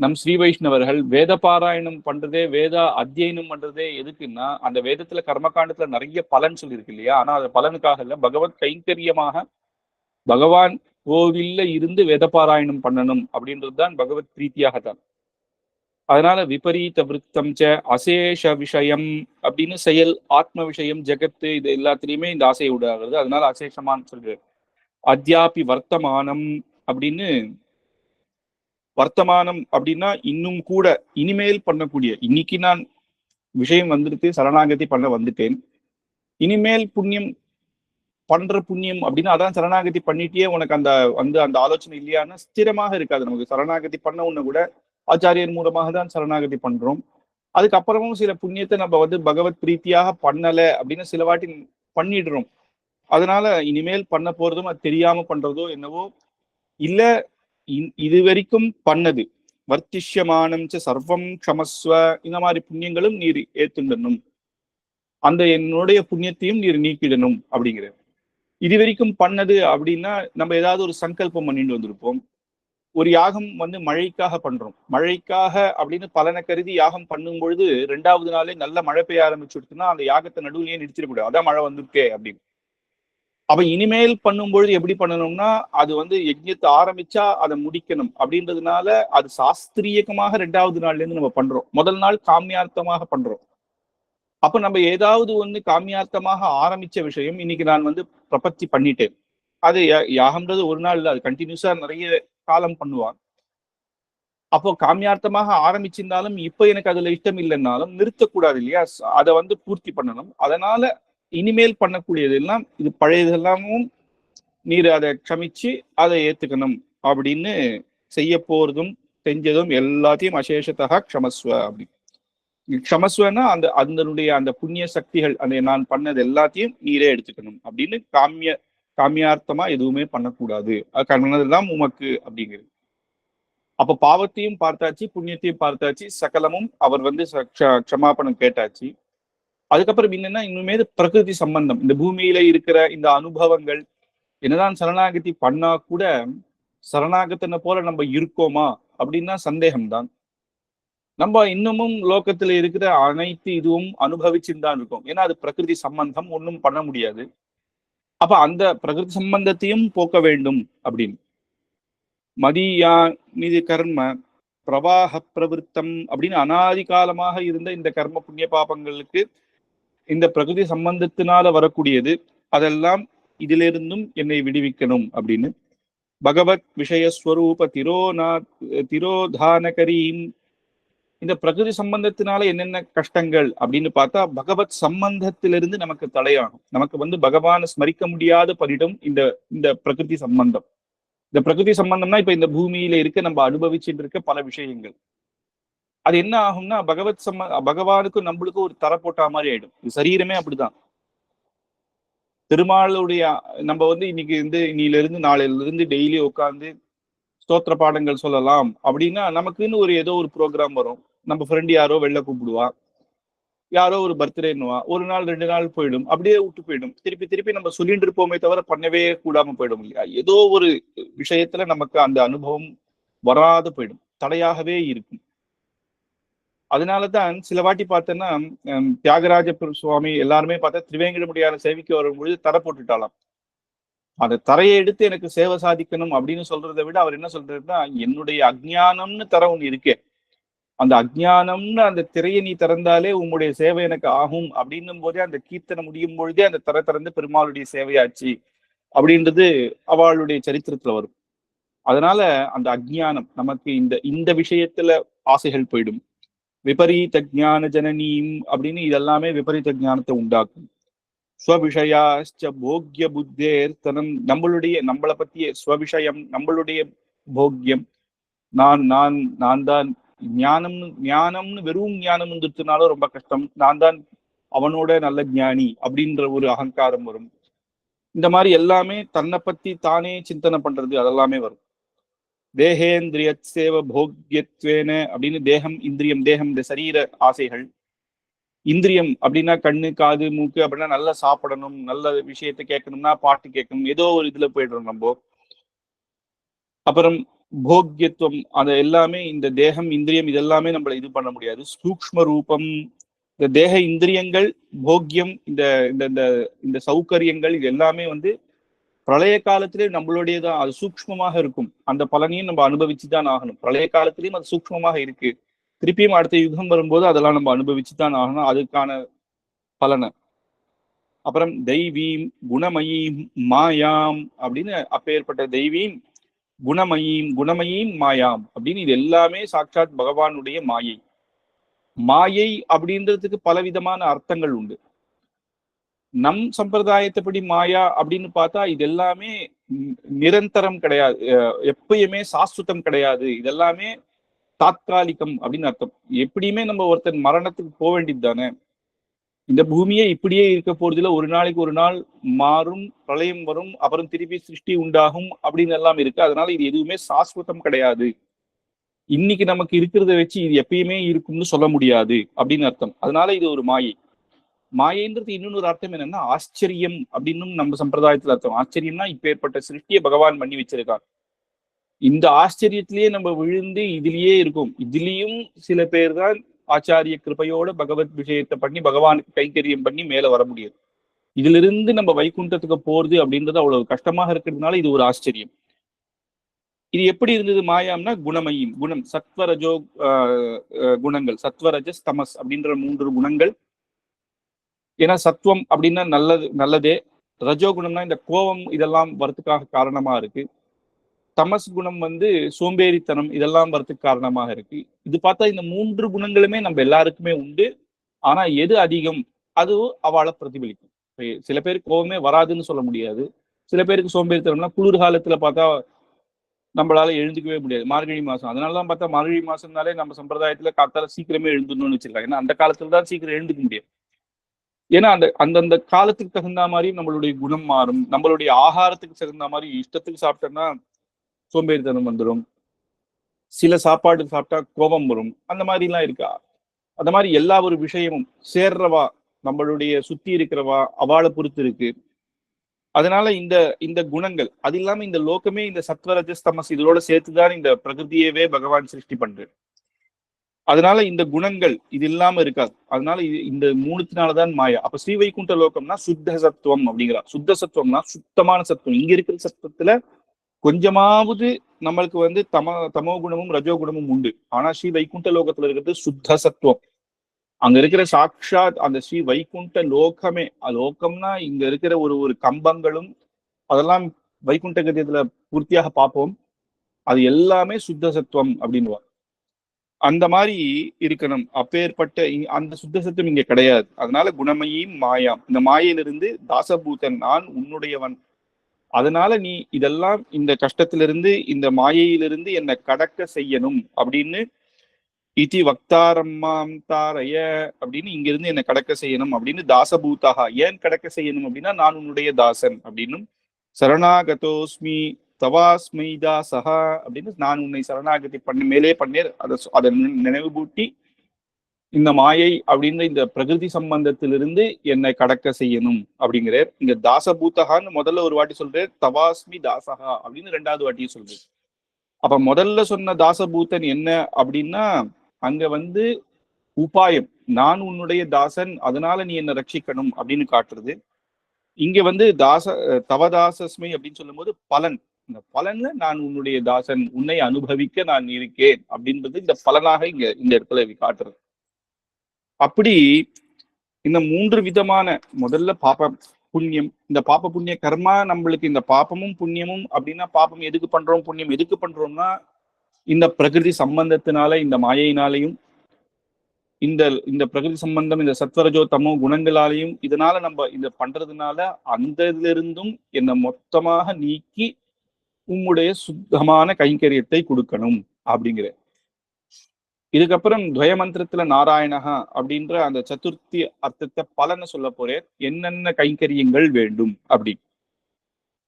நம் ஸ்ரீ வைஷ்ணவர்கள் வேத பாராயணம் பண்றதே, வேத அத்தியனம் பண்றதே எதுக்குன்னா, அந்த வேதத்துல கர்மகாண்டத்துல நிறைய பலன் சொல்லியிருக்கு இல்லையா, ஆனா அது பலனுக்காக இல்ல, பகவத் கைங்கரியமாக பகவான் கோவில்ல இருந்து வேத பாராயணம் பண்ணணும் அப்படின்றதுதான் பகவத் பிரீத்தியாகத்தான். அதனால விபரீத விருத்தம் ச அசேஷ விஷயம் அப்படின்னு செயல், ஆத்ம விஷயம், ஜெகத்து இது எல்லாத்திலையுமே இந்த ஆசையை உண்டாகிறது. அதனால அசேஷமான்னு சொல்றாரு. அத்யாபி வர்த்தமானம் அப்படின்னு, வர்த்தமானம் அப்படின்னா இன்னும் கூட, இனிமேல் பண்ணக்கூடிய, இன்னைக்கு நான் விஷயம் வந்துட்டு சரணாகதி பண்ண வந்துட்டேன், இனிமேல் புண்ணியம் பண்ற புண்ணியம் அப்படின்னா அதான் சரணாகதி பண்ணிட்டே உனக்கு அந்த வந்து அந்த ஆலோசனை இல்லையான்னா ஸ்திரமாக இருக்காது. நமக்கு சரணாகதி பண்ண உடனே கூட ஆச்சாரியர் மூலமாக தான் சரணாகதி பண்றோம். அதுக்கப்புறமும் சில புண்ணியத்தை நம்ம வந்து பகவத் பிரீத்தியாக பண்ணல அப்படின்னு சில வாட்டி பண்ணிடுறோம். அதனால இனிமேல் பண்ண போறதும் அது தெரியாம பண்றதோ என்னவோ இல்ல, இது வரைக்கும் பண்ணது வர்த்திஷ்யமானம் சர்வம் க்ஷமஸ்வ, இந்த மாதிரி புண்ணியங்களும் நீர் ஏத்துண்டனும், அந்த என்னுடைய புண்ணியத்தையும் நீர் நீக்கிடணும் அப்படிங்கிற. இது வரைக்கும் பண்ணது அப்படின்னா நம்ம ஏதாவது ஒரு சங்கல்பம் பண்ணிட்டு வந்திருப்போம். ஒரு யாகம் வந்து மழைக்காக பண்றோம், மழைக்காக அப்படின்னு பலனை கருதி யாகம் பண்ணும் பொழுது 2வது நாளே நல்ல மழை பெய்ய ஆரம்பிச்சுடுச்சுன்னா அந்த யாகத்தை நடுவுலயே நிறுத்திடக்கூடாது, அதான் மழை வந்துருக்கே அப்படின்னு. அப்ப இனிமேல் பண்ணும் பொழுது எப்படி பண்ணணும்னா, அது வந்து யஜ்ஞத்தை ஆரம்பிச்சா அதை முடிக்கணும் அப்படின்றதுனால அது சாஸ்திரியகமாக 2வது நாள்ல இருந்து நம்ம பண்றோம். முதல் நாள் காமியார்த்தமாக பண்றோம். அப்ப நம்ம ஏதாவது ஒண்ணு காமியார்த்தமாக ஆரம்பிச்ச விஷயம் இன்னைக்கு நான் வந்து பிரபத்தி பண்ணிட்டேன், அது யாகம்ன்றது ஒரு நாள் இல்ல, அது கண்டினியூஸா நிறைய காலம் பண்ணுவான். அப்போ காமியார்த்தமாக ஆரம்பிச்சிருந்தாலும் இப்ப எனக்கு அதுல இஷ்டம் இல்லைன்னாலும் நிறுத்தக்கூடாது இல்லையா, அதை வந்து பூர்த்தி பண்ணணும். அதனால இனிமேல் பண்ணக்கூடியது எல்லாம் இது பழையதெல்லாமும் நீர் அதை க்ஷமிச்சு அதை ஏத்துக்கணும் அப்படின்னு செய்ய போறதும் செஞ்சதும் எல்லாத்தையும் அசேஷத்தகா க்ஷமஸ்வ அப்படி. க்ஷமஸ்வன்னா அந்த அதனுடைய அந்த புண்ணிய சக்திகள், அந்த நான் பண்ணது எல்லாத்தையும் நீரே எடுத்துக்கணும் அப்படின்னு காமியார்த்தமா எதுவுமே பண்ணக்கூடாது, அது பண்ணதெல்லாம் உமக்கு அப்படிங்கிறது. அப்ப பாவத்தையும் பார்த்தாச்சு, புண்ணியத்தையும் பார்த்தாச்சு, சகலமும் அவர் வந்து க்ஷமாபணம் கேட்டாச்சு. அதுக்கப்புறம் என்னன்னா இன்னுமே பிரகிருதி சம்பந்தம், இந்த பூமியில இருக்கிற இந்த அனுபவங்கள், என்னதான் சரணாகதி பண்ணா கூட சரணாகத்தின போல நம்ம இருக்கோமா அப்படின்னா சந்தேகம்தான். நம்ம இன்னமும் லோகத்துல இருக்கிற அனைத்து இதுவும் அனுபவிச்சுன்னு தான் இருக்கோம். ஏன்னா அது பிரகிருதி சம்பந்தம், ஒன்றும் பண்ண முடியாது. அப்ப அந்த பிரகிருதி சம்பந்தத்தையும் போக்க வேண்டும் அப்படின்னு. மதியா மீது கர்ம பிரவாக பிரவருத்தம் அப்படின்னு அனாதி காலமாக இருந்த இந்த கர்ம புண்ணிய பாபங்களுக்கு இந்த பிரகிருதி சம்பந்தத்தினால வரக்கூடியது, அதெல்லாம் இதிலிருந்தும் என்னை விடுவிக்கணும் அப்படின்னு. பகவத் விஷயஸ்வரூப திரோதானகரீம், இந்த பிரகிருதி சம்பந்தத்தினால என்னென்ன கஷ்டங்கள் அப்படின்னு பார்த்தா பகவத் சம்பந்தத்திலிருந்து நமக்கு தலையாகும். நமக்கு வந்து பகவானை ஸ்மரிக்க முடியாத பண்ணிடும் இந்த இந்த பிரகிருதி சம்பந்தம். இந்த பிரகிருதி சம்பந்தம்னா இப்ப இந்த பூமியில இருக்க நம்ம அனுபவிச்சுட்டு இருக்க பல விஷயங்கள், அது என்ன ஆகும்னா பகவானுக்கும் நம்மளுக்கும் ஒரு தர போட்டா மாதிரி ஆயிடும். இது சரீரமே அப்படிதான். திருமாலுடைய நம்ம வந்து இன்னைக்கு இருந்து இன்னில இருந்து நாளையில இருந்து டெய்லி உட்காந்து ஸ்தோத்திர பாடங்கள் சொல்லலாம் அப்படின்னா நமக்குன்னு ஏதோ ஒரு ப்ரோக்ராம் வரும். நம்ம ஃப்ரெண்டு யாரோ வெளில கூப்பிடுவா, யாரோ ஒரு பர்த்டேன்னுவா, ஒரு நாள் 2 நாள் போயிடும், அப்படியே விட்டு போயிடும். திருப்பி திருப்பி நம்ம சொல்லிட்டு இருப்போமே தவிர பண்ணவே கூடாம போயிடும் இல்லையா? ஏதோ ஒரு விஷயத்துல நமக்கு அந்த அனுபவம் வராது போயிடும், தடையாகவே இருக்கும். அதனாலதான் சில வாட்டி பார்த்தேன்னா தியாகராஜ சுவாமி எல்லாருமே பார்த்தா திருவேங்கடமுடியான சேவைக்கு வரும்பொழுது தரை போட்டுட்டாலாம். அந்த தரையை எடுத்து எனக்கு சேவை சாதிக்கணும் அப்படின்னு சொல்றதை விட அவர் என்ன சொல்றாருன்னா, என்னுடைய அஜ்ஞானம்னு தர ஒண்ணு இருக்கே, அந்த அஜ்ஞானம்னு அந்த திரையை நீ திறந்தாலே உம்முடைய சேவை எனக்கு ஆகும் அப்படின்னும் போதே அந்த கீர்த்தனை முடியும் பொழுதே அந்த தரை திறந்து பெருமாளுடைய சேவையாச்சு அப்படின்றது அவளுடைய சரித்திரத்துல வரும். அதனால அந்த அஜ்ஞானம் நமக்கு இந்த இந்த விஷயத்துல ஆசைகள் போயிடும். விபரீத ஜான ஜனனீம் அப்படின்னு இதெல்லாமே விபரீத ஞானத்தை உண்டாக்கும். ஸ்வவிஷயாச்ச போக்ய புத்தேர் தனம், நம்மளை பத்திய ஸ்வவிஷயம், நம்மளுடைய போக்கியம், நான் நான் நான் தான் ஞானம்னு வெறும் ஞானம் வந்துருச்சுனாலும் ரொம்ப கஷ்டம். நான் தான் அவனோட நல்ல ஞானி அப்படின்ற ஒரு அகங்காரம் வரும். இந்த மாதிரி எல்லாமே தன்னை பத்தி தானே சிந்தனை பண்றது அதெல்லாமே வரும். தேகேந்திரிய சேவ போக்கியத்வேன அப்படின்னு தேகம் இந்திரியம், தேகம் இந்த சரீர ஆசைகள். இந்திரியம் அப்படின்னா கண்ணு காது மூக்கு அப்படின்னா நல்லா சாப்பிடணும், நல்ல விஷயத்த கேட்கணும்னா பாட்டு கேட்கணும், ஏதோ ஒரு இதுல போயிடுறோம் நம்ம. அப்புறம் போக்கியத்துவம், அது எல்லாமே இந்த தேகம் இந்திரியம் இதெல்லாமே நம்மள இது பண்ண முடியாது. சூக்ஷ்ம ரூபம், இந்த தேக இந்திரியங்கள் போக்கியம், இந்த இந்த இந்த சௌகரியங்கள் இது எல்லாமே பிரளய காலத்திலே நம்மளுடையதான், அது சூக்ஷ்மமாக இருக்கும். அந்த பலனையும் நம்ம அனுபவிச்சுதான் ஆகணும். பிரளய காலத்திலையும் அது சூக்ஷ்மமாக இருக்கு. திருப்பியும் அடுத்த யுகம் வரும்போது அதெல்லாம் நம்ம அனுபவிச்சுதான் ஆகணும், அதுக்கான பலனை. அப்புறம் தெய்வீம் குணமயீம் மாயாம் அப்படின்னு அப்பேற்பட்ட தெய்வீம் குணமயீம் மாயாம் அப்படின்னு இது எல்லாமே சாட்சாத் பகவானுடைய மாயை. மாயை அப்படின்றதுக்கு பலவிதமான அர்த்தங்கள் உண்டு. நம் சம்பிரதாயத்தைப்படி மாயா அப்படின்னு பார்த்தா இது எல்லாமே நிரந்தரம் கிடையாது, எப்பயுமே சாஸ்வதம் கிடையாது, இதெல்லாமே தாத்காலிகம் அப்படின்னு அர்த்தம். எப்படியுமே நம்ம ஒருத்தன் மரணத்துக்கு போக வேண்டியது தானே. இந்த பூமியே இப்படியே இருக்க போறதுல ஒரு நாளைக்கு ஒரு நாள் மாறும், பிரளயம் வரும், அப்புறம் திருப்பி சிருஷ்டி உண்டாகும் அப்படின்னு எல்லாம் இருக்கு. அதனால இது எதுவுமே சாஸ்வதம் கிடையாது. இன்னைக்கு நமக்கு இருக்கிறத வச்சு இது எப்பயுமே இருக்கும்னு சொல்ல முடியாது அப்படின்னு அர்த்தம். அதனால இது ஒரு மாயை. மாயைன்றது இன்னொரு அர்த்தம் என்னன்னா ஆச்சரியம் அப்படின்னு நம்ம சம்பிரதாயத்துல அர்த்தம். ஆச்சரியம்னா இப்ப ஏற்பட்ட சிருஷ்டியை பகவான் பண்ணி வச்சிருக்கான், இந்த ஆச்சரியத்திலேயே நம்ம விழுந்து இதுலயே இருக்கும். இதுலயும் சில பேர் தான் ஆச்சாரிய கிருபையோட பகவத் விஷயத்தை பண்ணி பகவானுக்கு கைங்கரியம் பண்ணி மேல வர முடியும். இதுல இருந்து நம்ம வைகுண்டத்துக்கு போறது அப்படின்றது அவ்வளவு கஷ்டமாக இருக்கிறதுனால இது ஒரு ஆச்சரியம். இது எப்படி இருந்தது மாயாம்னா குணமயம், குணம் சத்வரஜோ குணங்கள், சத்வரஜஸ் தமஸ் அப்படின்ற 3 குணங்கள். ஏன்னா சத்துவம் அப்படின்னா நல்லதே, ரஜோகுணம்னா இந்த கோபம் இதெல்லாம் வரத்துக்காக காரணமா இருக்கு, தமஸ் குணம் சோம்பேறித்தனம் இதெல்லாம் வரத்துக்கு காரணமாக இருக்கு. இது பார்த்தா இந்த 3 குணங்களுமே நம்ம எல்லாருக்குமே உண்டு. ஆனா எது அதிகம் அது அவளை பிரதிபலிக்கும். சில பேருக்கு கோபமே வராதுன்னு சொல்ல முடியாது. சில பேருக்கு சோம்பேறித்தனம்னா குளிர்காலத்துல பார்த்தா நம்மளால எழுந்துக்கவே முடியாது, மார்கழி மாசம். அதனாலதான் பார்த்தா மார்கழி மாசம்னாலே நம்ம சம்பிரதாயத்துல காத்தால சீக்கிரமே எழுந்துடணும்னு வச்சிருக்காங்க. ஏன்னா அந்த காலத்துல தான் சீக்கிரம் எழுந்துக்க முடியும். ஏன்னா அந்தந்த காலத்துக்கு தகுந்த மாதிரி நம்மளுடைய குணம் மாறும். நம்மளுடைய ஆகாரத்துக்கு தகுந்த மாதிரி இஷ்டத்துக்கு சாப்பிட்டோம்னா சோம்பேறித்தனம் வந்துடும், சில சாப்பாடு சாப்பிட்டா கோபம் வரும், அந்த மாதிரி எல்லாம் இருக்கா. அந்த மாதிரி எல்லா ஒரு விஷயமும் சேர்றவா நம்மளுடைய சுத்தி இருக்கிறவா அவளை பொறுத்து இருக்கு. அதனால இந்த இந்த குணங்கள் அது இல்லாம இந்த லோகமே இந்த சத்வரஜஸ்தமஸ் இதோட சேர்த்துதான் இந்த பிரகிருதியவே பகவான் சிருஷ்டி பண்றாரு. அதனால இந்த குணங்கள் இது இல்லாம இருக்காது. அதனால இந்த 3னாலதான் மாயா. அப்ப ஸ்ரீவைகுண்ட லோகம்னா சுத்த சத்துவம் அப்படிங்கிறா. சுத்த சத்துவம்னா சுத்தமான சத்துவம். இங்க இருக்கிற சத்துவத்துல கொஞ்சமாவது நம்மளுக்கு தமோ குணமும் ரஜோ குணமும் உண்டு. ஆனா ஸ்ரீ வைகுண்ட லோகத்துல இருக்கிறது சுத்த சத்துவம். அங்க இருக்கிற சாட்சாத் அந்த ஸ்ரீ வைகுண்ட லோகமே, லோகம்னா இங்க இருக்கிற ஒரு கம்பங்களும் அதெல்லாம் வைகுண்ட கதியத்துல பூர்த்தியாக பார்ப்போம். அது எல்லாமே சுத்த சத்துவம் அப்படின்வா. அந்த மாதிரி இருக்கணும். அப்பேற்பட்ட அந்த சுத்த சத்துவம் இங்க கிடையாது. அதனால குணமயும் மாயாம், இந்த மாயிலிருந்து தாசபூதன் நான் உன்னுடையவன், அதனால நீ இதெல்லாம் இந்த கஷ்டத்திலிருந்து இந்த மாயையிலிருந்து என்னை கடக்க செய்யணும் அப்படின்னு இதி வக்தாரம்மாம் தாரைய அப்படின்னு இங்க இருந்து என்னை கடக்க செய்யணும் அப்படின்னு தாசபூதாக. ஏன் கடக்க செய்யணும் அப்படின்னா நான் உன்னுடைய தாசன் அப்படின்னும், சரணாகதோஸ்மி தவாஸ்மை தாசஹா அப்படின்னு நான் உன்னை சரணாகதி மேலே பண்ணேன் அதை நினைவுபூட்டி இந்த மாயை அப்படின்ற இந்த பிரகிருதி சம்பந்தத்திலிருந்து என்னை கடக்க செய்யணும் அப்படிங்கிறார். இங்க தாசபூத்தகான்னு முதல்ல ஒரு வாட்டி சொல்றார், தவாஸ்மி தாசகா அப்படின்னு ரெண்டாவது வாட்டியும் சொல்றாரு. அப்ப முதல்ல சொன்ன தாசபூத்தன் என்ன அப்படின்னா, அங்க உபாயம், நான் உன்னுடைய தாசன், அதனால நீ என்ன ரட்சிக்கணும் அப்படின்னு காட்டுறது. இங்க தவதாசஸ்மை அப்படின்னு சொல்லும் போது பலன், இந்த பலன்ல நான் உன்னுடைய தாசன், உன்னை அனுபவிக்க நான் இருக்கேன் அப்படின்றது இந்த பலனாக இங்க இந்த இடத்துல காட்டுறது. அப்படி இந்த 3 விதமான, முதல்ல பாபம் புண்ணியம், இந்த பாப புண்ணிய கர்மா நம்மளுக்கு இந்த பாபமும் புண்ணியமும் அப்படின்னா, பாபம் எதுக்கு பண்றோம், புண்ணியம் எதுக்கு பண்றோம்னா இந்த பிரகிருதி சம்பந்தத்தினால, இந்த மாயையினாலையும், இந்த பிரகிருதி சம்பந்தம், இந்த சத்வரஜோ தமோ குணங்களாலையும், இதனால நம்ம இந்த பண்றதுனால அந்த இதுல இருந்தும் என்னை மொத்தமாக நீக்கி உம்முடைய சுத்தமான கைங்கரியத்தை கொடுக்கணும் அப்படிங்கிற. இதுக்கப்புறம் துவய மந்திரத்துல நாராயணகா அப்படின்ற அந்த சதுர்த்தி அர்த்தத்தை பலனை சொல்ல போறேன், என்னென்ன கைங்கரியங்கள் வேண்டும் அப்படி.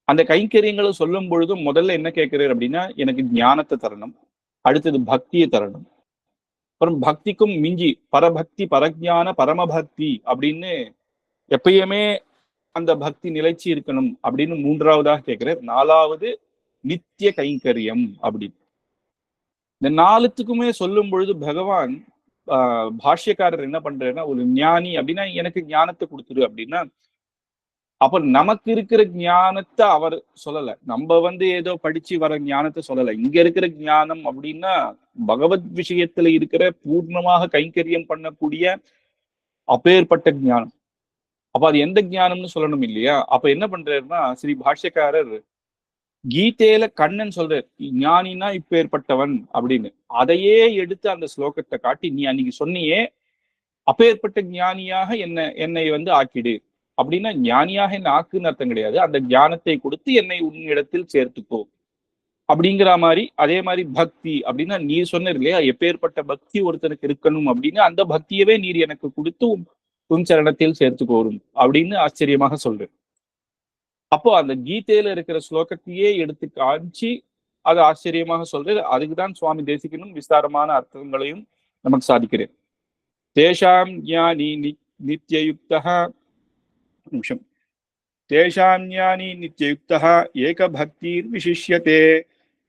அந்த கைங்கரியங்களை சொல்லும் பொழுதும் முதல்ல என்ன கேட்கிறார் அப்படின்னா, எனக்கு ஞானத்தை தரணும், அடுத்தது பக்தியை தரணும், அப்புறம் பக்திக்கும் மிஞ்சி பரபக்தி, பரஜான, பரமபக்தி அப்படின்னு எப்பயுமே அந்த பக்தி நிலைச்சி இருக்கணும் அப்படின்னு 3ஆவதாக கேட்கிறார். 4ஆவது நித்திய கைங்கரியம் அப்படின்னு. இந்த 4த்துக்குமே சொல்லும் பொழுது பகவான் பாஷ்யக்காரர் என்ன பண்றாருன்னா, ஒரு ஞானி அப்படின்னா எனக்கு ஞானத்தை கொடுத்துரு அப்படின்னா, அப்ப நமக்கு இருக்கிற ஞானத்தை அவர் சொல்லல, நம்ம ஏதோ படிச்சு வர ஞானத்தை சொல்லல. இங்க இருக்கிற ஞானம் அப்படின்னா பகவத் விஷயத்துல இருக்கிற பூர்ணமாக கைங்கரியம் பண்ணக்கூடிய அப்பேற்பட்ட ஞானம். அப்ப அது எந்த ஞானம்னு சொல்லணும் இல்லையா? அப்ப என்ன பண்றாருன்னா, ஸ்ரீ பாஷ்யக்காரர் கீதையில கண்ணன் சொல்றார், ஞானினா இப்பேற்பட்டவன் அப்படின்னு. அதையே எடுத்து அந்த ஸ்லோகத்தை காட்டி, நீ அன்னைக்கு சொன்னியே அப்பேற்பட்ட ஞானியாக என்னை ஆக்கிடு அப்படின்னா, ஞானியாக என்ன ஆக்குன்னு அர்த்தம் கிடையாது, அந்த ஞானத்தை கொடுத்து என்னை உன்னிடத்தில் சேர்த்துக்கோ அப்படிங்கிற மாதிரி. அதே மாதிரி பக்தி அப்படின்னா, நீர் சொன்னீர் இல்லையா, எப்பேற்பட்ட பக்தி ஒருத்தனுக்கு இருக்கணும் அப்படின்னு, அந்த பக்தியவே நீர் எனக்கு கொடுத்து உன் சரணத்தில் சேர்த்துக்கோரும் அப்படின்னு ஆச்சரியமாக சொல்றேன். அப்போ அந்த கீதையில இருக்கிற ஸ்லோகத்தையே எடுத்து காமிச்சு அது ஆச்சரியமாக சொல்றது. அதுக்குதான் சுவாமி தேசிகனும் விஸ்தாரமான அர்த்தங்களையும் நமக்கு சாதிக்கிறேன். தேஷாம் ஞானி நித்யயுக்தஹ நிமிஷம் தேஷாம் ஞானி நித்யயுக்தஹ ஏக பக்திர் விசிஷ்யதே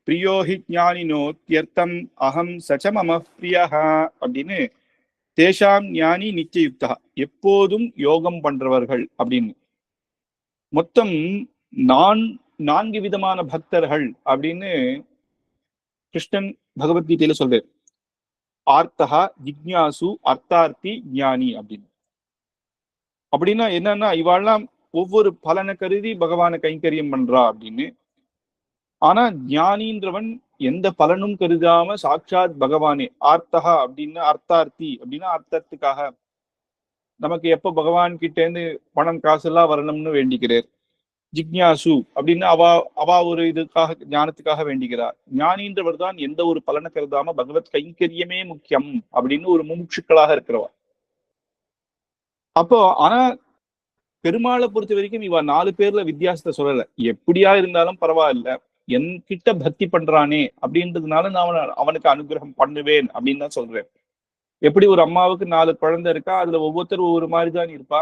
பிரியோ ஹி ஞானினோத்யர்த்தம் அகம் சச்ச மம பிரியஹ அப்படின்னு. தேஷாம் ஞானி நித்யயுக்தஹ, எப்போதும் யோகம் பண்றவர்கள் அப்படின்னு. மொத்தம் 4 விதமான பக்தர்கள் அப்படின்னு கிருஷ்ணன் பகவத்கீதையில சொல்றார். ஆர்த்தகா, ஜிக்ஞாசு, அர்த்தார்த்தி, ஞானி அப்படின்னு. அப்படின்னா என்னன்னா, இவாள்லாம் ஒவ்வொரு பலனை கருதி பகவானை கைங்கரியம் பண்றா அப்படின்னு. ஆனா ஞானின்றவன் எந்த பலனும் கருதாம சாட்சாத் பகவானே. ஆர்த்தகா அப்படின்னா அர்த்தார்த்தி அப்படின்னா அர்த்தத்துக்காக, நமக்கு எப்ப பகவான் கிட்ட இருந்து பணம் காசு எல்லாம் வரணும்னு வேண்டிக்கிறார். ஜிக்ஞாசு அப்படின்னா அவ ஒரு இதுக்காக, ஞானத்துக்காக வேண்டிக்கிறார். ஞானின்றவர் தான் எந்த ஒரு பலனை கருதாம பகவத் கைங்கரியமே முக்கியம் அப்படின்னு ஒரு முமுட்சுக்களாக இருக்கிறவா. அப்போ ஆனா பெருமாளை பொறுத்த வரைக்கும் இவ 4 பேர்ல வித்தியாசத்தை சொல்லல. எப்படியா இருந்தாலும் பரவாயில்ல, என்கிட்ட பக்தி பண்றானே அப்படின்றதுனால நான் அவனுக்கு அனுகிரகம் பண்ணுவேன் அப்படின்னு தான் சொல்றேன். எப்படி ஒரு அம்மாவுக்கு 4 குழந்தை இருக்கா, அதுல ஒவ்வொருத்தரும் ஒவ்வொரு மாதிரிதான் இருப்பா.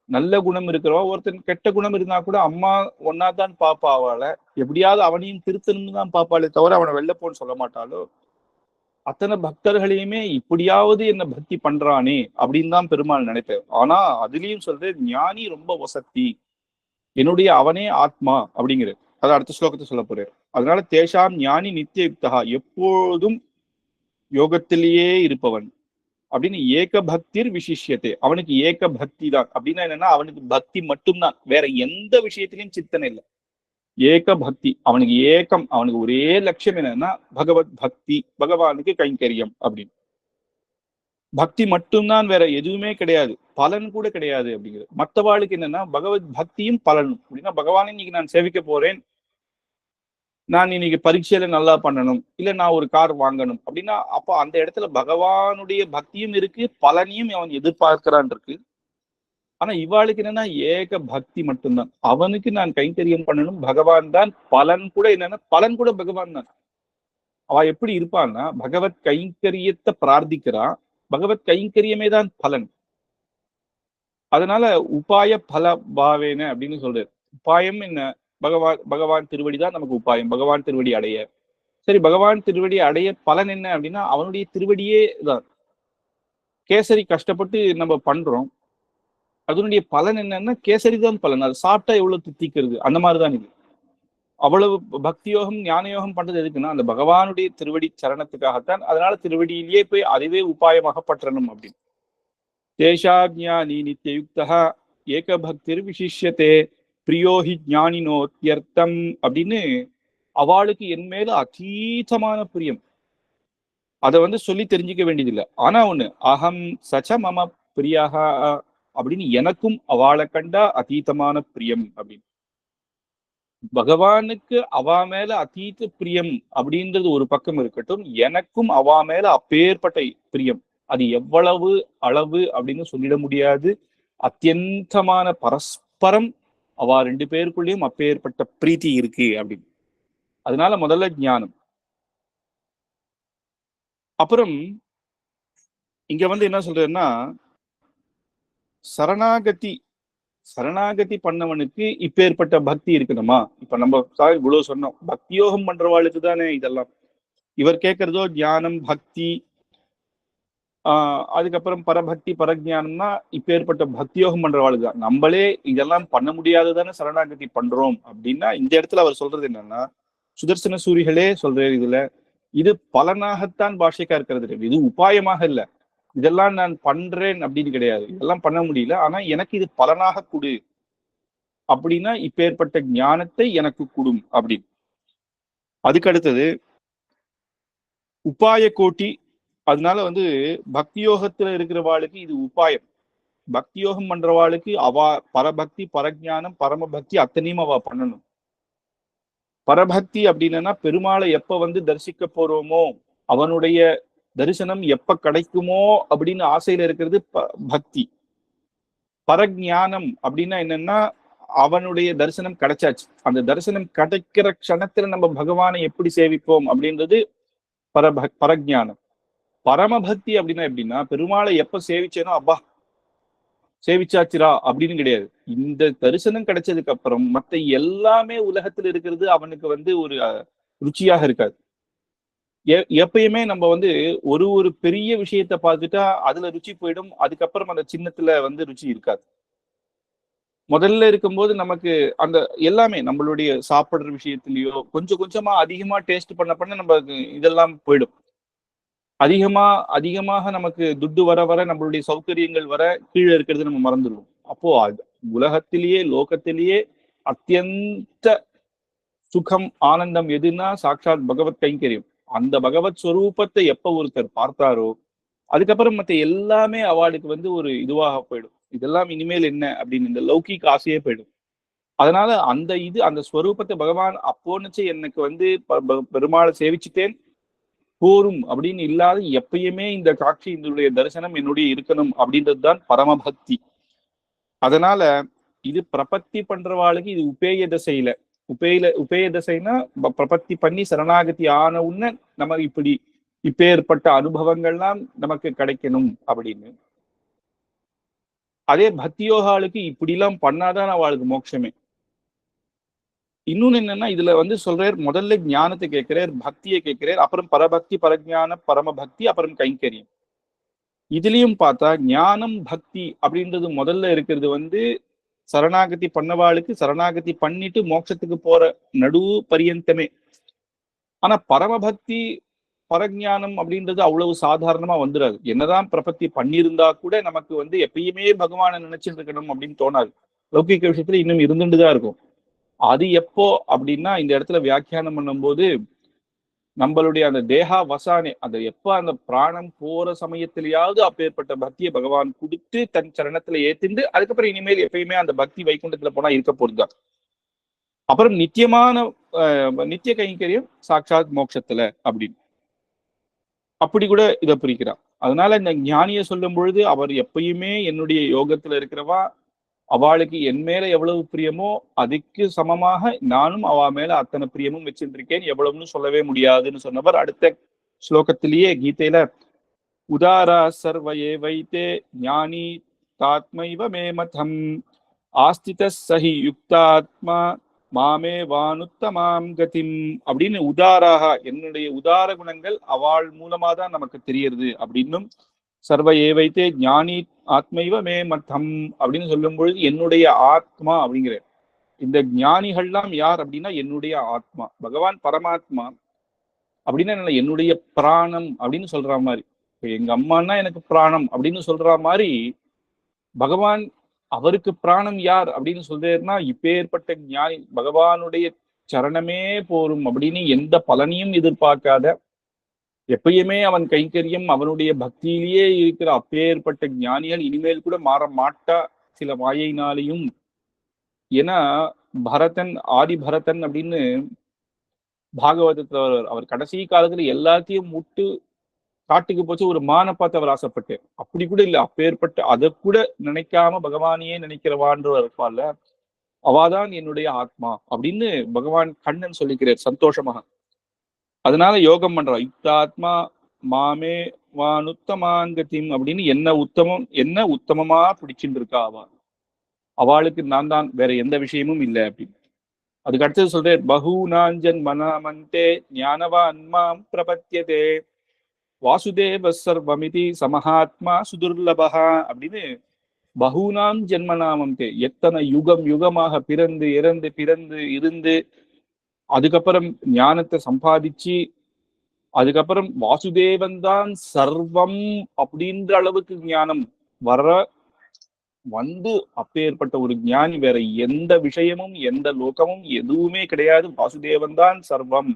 நல்ல குணம் இருக்கிறவா, ஒருத்தன் கெட்ட குணம் இருந்தா கூட அம்மா ஒன்னாதான் பாப்பா, அவளை எப்படியாவது அவனையும் திருத்தணும்னு தான் பாப்பாளே தவிர அவனை வெளில போன்னு சொல்ல மாட்டாளோ. அத்தனை பக்தர்களையுமே இப்படியாவது என்ன பக்தி பண்றானே அப்படின்னு தான் பெருமாள் நினைப்பார். ஆனா அதுலயும் சொல்றது, ஞானி ரொம்ப வசத்தி, என்னுடைய அவனே ஆத்மா அப்படிங்கிறது. அதை அடுத்த ஸ்லோகத்தை சொல்ல போறாரு. அதனால தேஷாம் ஞானி நித்திய யுக்தகா, எப்பொழுதும் யோகத்திலேயே இருப்பவன் அப்படின்னு. ஏக பக்திர் விசிஷ்யத்தை, அவனுக்கு ஏக பக்தி தான். அப்படின்னா என்னன்னா, அவனுக்கு பக்தி மட்டும்தான், வேற எந்த விஷயத்திலையும் சித்தனை இல்லை. ஏக பக்தி, அவனுக்கு ஏகம், அவனுக்கு ஒரே லட்சியம் என்னன்னா பகவத் பக்தி, பகவானுக்கு கைங்கரியம் அப்படின்னு. பக்தி மட்டும்தான், வேற எதுவுமே கிடையாது, பலன் கூட கிடையாது அப்படிங்கிறது. மற்றவாளுக்கு என்னன்னா பகவத் பக்தியும் பலனும் அப்படின்னா, பகவானை இன்னைக்கு நான் சேவிக்க போறேன், நான் இன்னைக்கு பரீட்சையில நல்லா பண்ணணும், இல்ல நான் ஒரு கார் வாங்கணும் அப்படின்னா, அப்போ அந்த இடத்துல பகவானுடைய பக்தியும் இருக்கு, பலனையும் அவன் எதிர்பார்க்கிறான் இருக்கு. ஆனா இவாளுக்கு என்னன்னா ஏக பக்தி மட்டும்தான். அவனுக்கு நான் கைங்கரியம் பண்ணணும், பகவான் தான் பலன் கூட. என்னன்னா பலன் கூட பகவான் தான். அவ எப்படி இருப்பான்னா பகவத் கைங்கரியத்தை பிரார்த்திக்கிறான், பகவத் கைங்கரியமே தான் பலன். அதனால உபாய பல பாவேன அப்படின்னு சொல்றாரு. உபாயம் என்ன? பகவான் திருவடி தான் நமக்கு உபாயம், பகவான் திருவடி அடைய. சரி, பகவான் திருவடி அடைய பலன் என்ன அப்படின்னா அவனுடைய திருவடியே தான். கேசரி கஷ்டப்பட்டு நம்ம பண்றோம், அதனுடைய பலன் என்னன்னா கேசரி தான் பலன். அது சாப்பிட்டா எவ்வளவு தித்திக்கிறது, அந்த மாதிரிதான் இது. அவ்வளவு பக்தி யோகம் ஞான யோகம் பண்றது எதுக்குன்னா அந்த பகவானுடைய திருவடி சரணத்துக்காகத்தான். அதனால திருவடியிலேயே போய் அதுவே உபாயமாக பற்றணும் அப்படின்னு. தேசாஜ்ஞானி நித்தியுக்தா ஏக பக்திர் விசிஷ்யத்தே பிரியோஹி ஞானினோத்யர்த்தம் அப்படின்னு அவளுக்கு என் மேல அதீதமான பிரியம். அதை சொல்லி தெரிஞ்சுக்க வேண்டியதில்லை. ஆனா ஒண்ணு, அகம் சச்ச மம பிரியாக அப்படின்னு எனக்கும் அவளை கண்டா அதீதமான பிரியம் அப்படின்னு. பகவானுக்கு அவ மேல அதீத பிரியம் அப்படின்றது ஒரு பக்கம் இருக்கட்டும், எனக்கும் அவ மேல அப்பேற்பட்ட பிரியம். அது எவ்வளவு அளவு அப்படின்னு சொல்லிட முடியாது. அத்தியந்தமான பரஸ்பரம் அவ ரெண்டு பேருக்குள்ளேயும் அப்பேற்பட்ட பிரீத்தி இருக்கு அப்படின்னு. அதனால முதல்ல ஞானம். அப்புறம் இங்க என்ன சொல்றேன்னா, சரணாகதி பண்ணவனுக்கு இப்பேற்பட்ட பக்தி இருக்கணுமா? இப்ப நம்ம இவ்வளவு சொன்னோம், பக்தி யோகம் பண்றவாளுக்கு தானே இதெல்லாம். இவர் கேட்கறதோ ஞானம் பக்தி, அதுக்கப்புறம் பரபக்தி பரஜானம்னா இப்பேற்பட்ட பக்தி யோகம் பண்றவாளுக்கு தான். நம்மளே இதெல்லாம் பண்ண முடியாததானே சரணாகதி பண்றோம் அப்படின்னா இந்த இடத்துல அவர் சொல்றது என்னன்னா, சுதர்சன சூரிகளே சொல்றாரு இதுல, இது பலனாகத்தான் பாஷைக்கா இருக்கிறது, இது உபாயமாக இல்ல. இதெல்லாம் நான் பண்றேன் அப்படின்னு கிடையாது, இதெல்லாம் பண்ண முடியல, ஆனா எனக்கு இது பலனாக கொடு அப்படின்னா இப்பேற்பட்ட ஞானத்தை எனக்கு கொடும் அப்படின்னு. அதுக்கு அடுத்தது உபாய கோட்டி. அதனால பக்தி யோகத்துல இருக்கிறவாளுக்கு இது உபாயம். பக்தி யோகம் பண்றவாளுக்கு அவ பரபக்தி பரஜானம் பரமபக்தி அத்தனையும் அவ பண்ணணும். பரபக்தி அப்படின்னா பெருமாளை எப்ப தரிசிக்க போறோமோ, அவனுடைய தரிசனம் எப்ப கிடைக்குமோ அப்படின்னு ஆசையில இருக்கிறது பக்தி. பரஜானம் அப்படின்னா என்னன்னா அவனுடைய தரிசனம் கிடைச்சாச்சு, அந்த தரிசனம் கிடைக்கிற க்ஷணத்துல நம்ம பகவானை எப்படி சேவிப்போம் அப்படின்றது பரஜானம். பரமபக்தி அப்படின்னா எப்படின்னா பெருமாளை எப்ப சேவிச்சேனோ அப்பா சேவிச்சாச்சிரா அப்படின்னு கிடையாது. இந்த தரிசனம் கிடைச்சதுக்கு அப்புறம் மத்த எல்லாமே உலகத்துல இருக்கிறது அவனுக்கு ஒரு ருச்சியாக இருக்காது. எப்பயுமே நம்ம ஒரு பெரிய விஷயத்த பார்த்துட்டா அதுல ருச்சி போயிடும், அதுக்கப்புறம் அந்த சின்னத்துல ருச்சி இருக்காது. முதல்ல இருக்கும்போது நமக்கு அந்த எல்லாமே நம்மளுடைய சாப்பிடுற விஷயத்திலயோ கொஞ்சம் கொஞ்சமா அதிகமா டேஸ்ட் பண்ண நமக்கு இதெல்லாம் போயிடும். அதிகமாக நமக்கு துட்டு வர வர நம்மளுடைய சௌகரியங்கள் வர கீழே இருக்கிறது நம்ம மறந்துடுவோம். அப்போ உலகத்திலேயே லோகத்திலேயே அத்தியந்த சுகம் ஆனந்தம் எதுன்னா சாட்சாத் பகவத் கைங்கரியம். அந்த பகவத் ஸ்வரூபத்தை எப்ப ஒருத்தர் பார்த்தாரோ அதுக்கப்புறம் மத்த எல்லாமே அவளுக்கு ஒரு இதுவாக போயிடும். இதெல்லாம் இனிமேல் என்ன அப்படின்னு இந்த லௌகிக் ஆசையே போயிடும். அதனால அந்த ஸ்வரூபத்தை பகவான் அப்போனுச்சு எனக்கு பெருமாளை சேவிச்சுட்டேன் போரும் அப்படின்னு இல்லாத எப்பயுமே இந்த காட்சி இதனுடைய தரிசனம் என்னுடைய இருக்கணும் அப்படின்றதுதான் பரமபக்தி. அதனால இது பிரபத்தி பண்றவாளுக்கு இது உபேய தசையில உபேய தசைனா பிரபத்தி பண்ணி சரணாகதி ஆன உடனே நமக்கு இப்பேற்பட்ட அனுபவங்கள்லாம் நமக்கு கிடைக்கணும் அப்படின்னு. அதே பக்தியோகாளுக்கு இப்படிலாம் பண்ணாதான் அவளுக்கு மோட்சமே. இன்னொன்னு என்னன்னா இதுல சொல்றார், முதல்ல ஞானத்தை கேட்கிறார், பக்தியை கேட்கிறார், அப்புறம் பரபக்தி பரஜான பரமபக்தி, அப்புறம் கைங்கரியம். இதுலயும் பார்த்தா ஞானம் பக்தி அப்படின்றது முதல்ல இருக்கிறது சரணாகதி பண்ணவாளுக்கு சரணாகதி பண்ணிட்டு மோட்சத்துக்கு போற நடுவு பரியந்தமே. ஆனா பரமபக்தி பரஜானம் அப்படின்றது அவ்வளவு சாதாரணமா வந்துடாது. என்னதான் பிரபத்தி பண்ணியிருந்தா கூட நமக்கு எப்பயுமே பகவானை நினைச்சிட்டு இருக்கணும் அப்படின்னு தோணாது. லௌகிக விஷயத்துல இன்னும் இருந்துட்டுதான் இருக்கும். அது எப்போ அப்படின்னா இந்த இடத்துல வியாக்கியானம் பண்ணும்போது நம்மளுடைய அந்த தேகா வசானே அந்த எப்ப அந்த பிராணம் போற சமயத்திலேயாவது அப்பேற்பட்ட பக்தியை பகவான் கொடுத்து தன் சரணத்துல ஏத்திண்டு அதுக்கப்புறம் இனிமேல் எப்பயுமே அந்த பக்தி வைகுண்டத்துல போனா இருக்க போறதுதான். அப்புறம் நித்திய கைங்கரியம் சாட்சாத் மோட்சத்துல அப்படின்னு அப்படி கூட இதை பிரிக்கிறார். அதனால இந்த ஞானியை சொல்லும் பொழுது அவர் எப்பயுமே என்னுடைய யோகத்துல இருக்கிறவா அவளுக்கு என் மேல எவ்வளவு பிரியமோ அதுக்கு சமமாக நானும் அவ மேல அத்தனை பிரியமும் வச்சிருக்கேன், எவ்வளவுன்னு சொல்லவே முடியாதுன்னு சொன்னவர் அடுத்த ஸ்லோகத்திலேயே கீதையில உதாரா சர்வ ஏவைத்தே ஞானி தாத்மைவ மே மதம் ஆஸ்தித சஹி யுக்தாத்மா மாமே வானுத்தமாம் கதிம் அப்படின்னு உதாராக என்னுடைய உதார குணங்கள் அவள் மூலமா தான் நமக்கு தெரியறது அப்படின்னும் சர்வ ஏவைத்தே ஞானி ஆத்மைவ மே மதம் அப்படின்னு சொல்லும் பொழுது என்னுடைய ஆத்மா அப்படிங்கிற இந்த ஞானிகள்லாம் யார் அப்படின்னா என்னுடைய ஆத்மா, பகவான் பரமாத்மா அப்படின்னா என்னுடைய பிராணம் அப்படின்னு சொல்ற மாதிரி. எங்க அம்மான்னா எனக்கு பிராணம் அப்படின்னு சொல்ற மாதிரி பகவான் அவருக்கு பிராணம் யார் அப்படின்னு சொல்றேன்னா இப்பேற்பட்ட ஞானி பகவானுடைய சரணமே போரும் அப்படின்னு எந்த பலனையும் எதிர்பார்க்காத எப்பயுமே அவன் கைங்கரியம் அவனுடைய பக்தியிலேயே இருக்கிற அப்பேற்பட்ட ஞானிகள் இனிமேல் கூட மாற மாட்டா சில மாயினாலையும். ஏன்னா பரதன் ஆதி பரதன் அப்படின்னு பாகவதத்துல அவர் கடைசி காலத்துல எல்லாத்தையும் விட்டு காட்டுக்கு போச்சு ஒரு மான பார்த்து அவர் ஆசைப்பட்டு அப்படி கூட இல்லை, அப்பேற்பட்ட அதை கூட நினைக்காம பகவானையே நினைக்கிறவான்ற இருப்பாள்ல அவாதான் என்னுடைய ஆத்மா அப்படின்னு பகவான் கண்ணன் சொல்லிக்கிறார் சந்தோஷமாக. அதனால யோகம் பண்றா யுக்தாத்மா மாமே வானுத்தமாங்கத்தின் அப்படின்னு என்ன உத்தமமா பிடிச்சுட்டு இருக்கா அவளுக்கு நான் தான், வேற எந்த விஷயமும் இல்லை அப்படின்னு. அதுக்கு அடுத்தது சொல்றேன் பகூனாஞ்சன் மனாமந்தே ஞானவான் மாம் பிரபத்தியதே வாசுதேவ சர்வமிதி சமஹாத்மா சுதுர்லபகா அப்படின்னு பகூனாம் ஜென்மநாமந்தே எத்தனை யுகம் யுகமாக பிறந்து இறந்து பிறந்து இருந்து அதுக்கப்புறம் ஞானத்தை சம்பாதிச்சு அதுக்கப்புறம் வாசுதேவன் தான் சர்வம் அப்படின்ற அளவுக்கு ஞானம் வந்து அப்பேற்பட்ட ஒரு ஞானி வேற எந்த விஷயமும் எந்த லோகமும் எதுவுமே கிடையாது, வாசுதேவன் தான் சர்வம்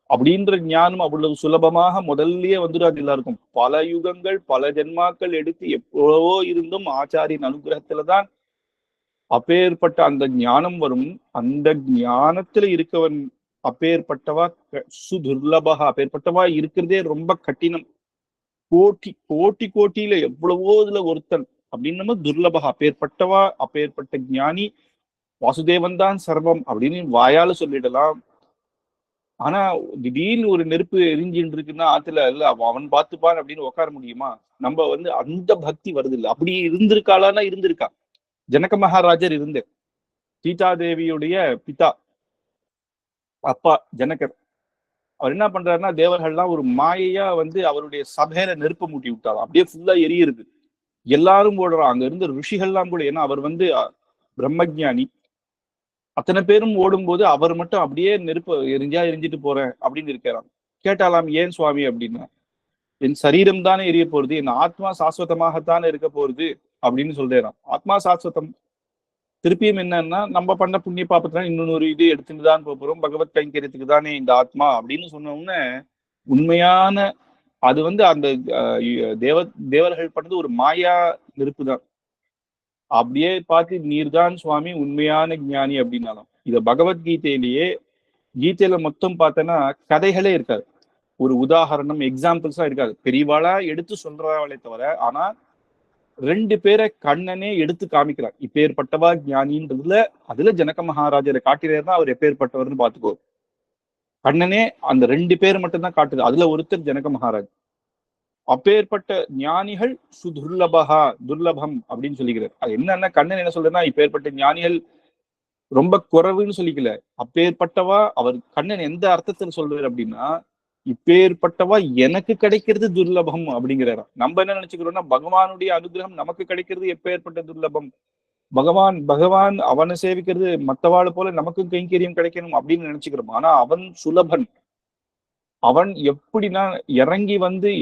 அப்படின்ற ஞானம் அவ்வளவு சுலபமாக முதல்லயே வந்துடாது எல்லாருக்கும். பல யுகங்கள் பல ஜென்மாக்கள் எடுத்து எப்போவோ இருந்தும் ஆச்சாரியின் அனுகிரகத்துலதான் அப்பேற்பட்ட அந்த ஞானம் வரும். அந்த ஞானத்துல இருக்கவன் அப்பேற்பட்டவா சுதுர்லபகா, அப்பேற்பட்டவா இருக்கிறதே ரொம்ப கடினம். கோட்டியில எவ்வளவோ இதுல ஒருத்தன் அப்படின்னு துர்லபகா, அப்பேற்பட்டவா அப்பேற்பட்ட ஞானி வாசுதேவன் தான் சர்வம் அப்படின்னு வாயால சொல்லிடலாம். ஆனா திடீர்னு ஒரு நெருப்பு எரிஞ்சுட்டு இருக்குன்னா ஆத்துல இல்ல அவன் பார்த்துப்பான் அப்படின்னு உட்கார முடியுமா? நம்ம அந்த பக்தி வருது இல்லை. அப்படி இருந்திருக்காளான்னா இருந்திருக்கா. ஜனக மகாராஜர் இருந்து சீதாதேவியுடைய பிதா அப்பா ஜனகர் அவர் என்ன பண்றாருன்னா தேவர்கள்லாம் ஒரு மாயையா அவருடைய சபையில நெருப்ப மூட்டி விட்டாரு. அப்படியே ஃபுல்லா எரியுது, எல்லாரும் ஓடுறான். அங்க இருந்து ரிஷிகள்லாம் கூட, ஏன்னா அவர் பிரம்மஜானி, அத்தனை பேரும் ஓடும்போது அவர் மட்டும் அப்படியே நெருப்பு எரிஞ்சிட்டு போறேன் அப்படின்னு இருக்கிறான். கேட்டாலாம் ஏன் சுவாமி அப்படின்னா, என் சரீரம் தானே எரிய போறது, என் ஆத்மா சாஸ்வதமாகத்தானே இருக்க போறது அப்படின்னு சொல்றான். ஆத்மா சாஸ்வதம். திருப்பியும் என்னன்னா நம்ம பண்ண புண்ணிய பாப்பத்துல இன்னொரு இது எடுத்துட்டு தான் போறோம், பகவத் கைங்கரியத்துக்கு தானே இந்த ஆத்மா அப்படின்னு சொன்னோம்னா உண்மையான அது அந்த தேவர்கள் பண்ணது ஒரு மாயா நெருப்பு தான். அப்படியே பார்த்து நீர்தான் சுவாமி உண்மையான ஞானி அப்படின்னாலும். இத பகவத்கீதையிலேயே கீதையில மொத்தம் பார்த்தோன்னா கதைகளே இருக்காது, ஒரு உதாரணம் எக்ஸாம்பிள்ஸா இருக்காது, பெரியவாளா எடுத்து சொல்றாவளே தவிர. ஆனா 2 பேரை கண்ணனே எடுத்து காமிக்கிறார் இப்பேற்பட்டவா ஞானின்றதுல. அதுல ஜனக மகாராஜரை காட்டினார்னா அவர் எப்பேற்பட்டவர்னு பாத்துக்கோ. கண்ணனே அந்த 2 பேர் மட்டும்தான் காட்டுது, அதுல ஒருத்தர் ஜனக மகாராஜ். அப்பேற்பட்ட ஞானிகள் சுதுர்லபகா துர்லபம் அப்படின்னு சொல்லிக்கிறார். அது என்னன்னா கண்ணன் என்ன சொல்றேன்னா இப்பேற்பட்ட ஞானிகள் ரொம்ப குறைவுன்னு சொல்லிக்கல, அப்பேற்பட்டவா அவர் கண்ணன் எந்த அர்த்தத்துல சொல்றாரு அப்படின்னா இப்பேற்பட்டவா எனக்கு கிடைக்கிறது துர்லபம் அப்படிங்கிறாரா. நம்ம என்ன நினைச்சுக்கிறோம்னா பகவானுடைய அனுகிரகம் நமக்கு கிடைக்கிறது எப்பேற்பட்ட துர்லபம், பகவான் அவனை சேவிக்கிறது மற்றவாள் போல நமக்கும் கைங்கரியம் கிடைக்கணும் அப்படின்னு நினைச்சுக்கிறோம். ஆனா அவன் சுலபன். அவன் எப்படின்னா இறங்கி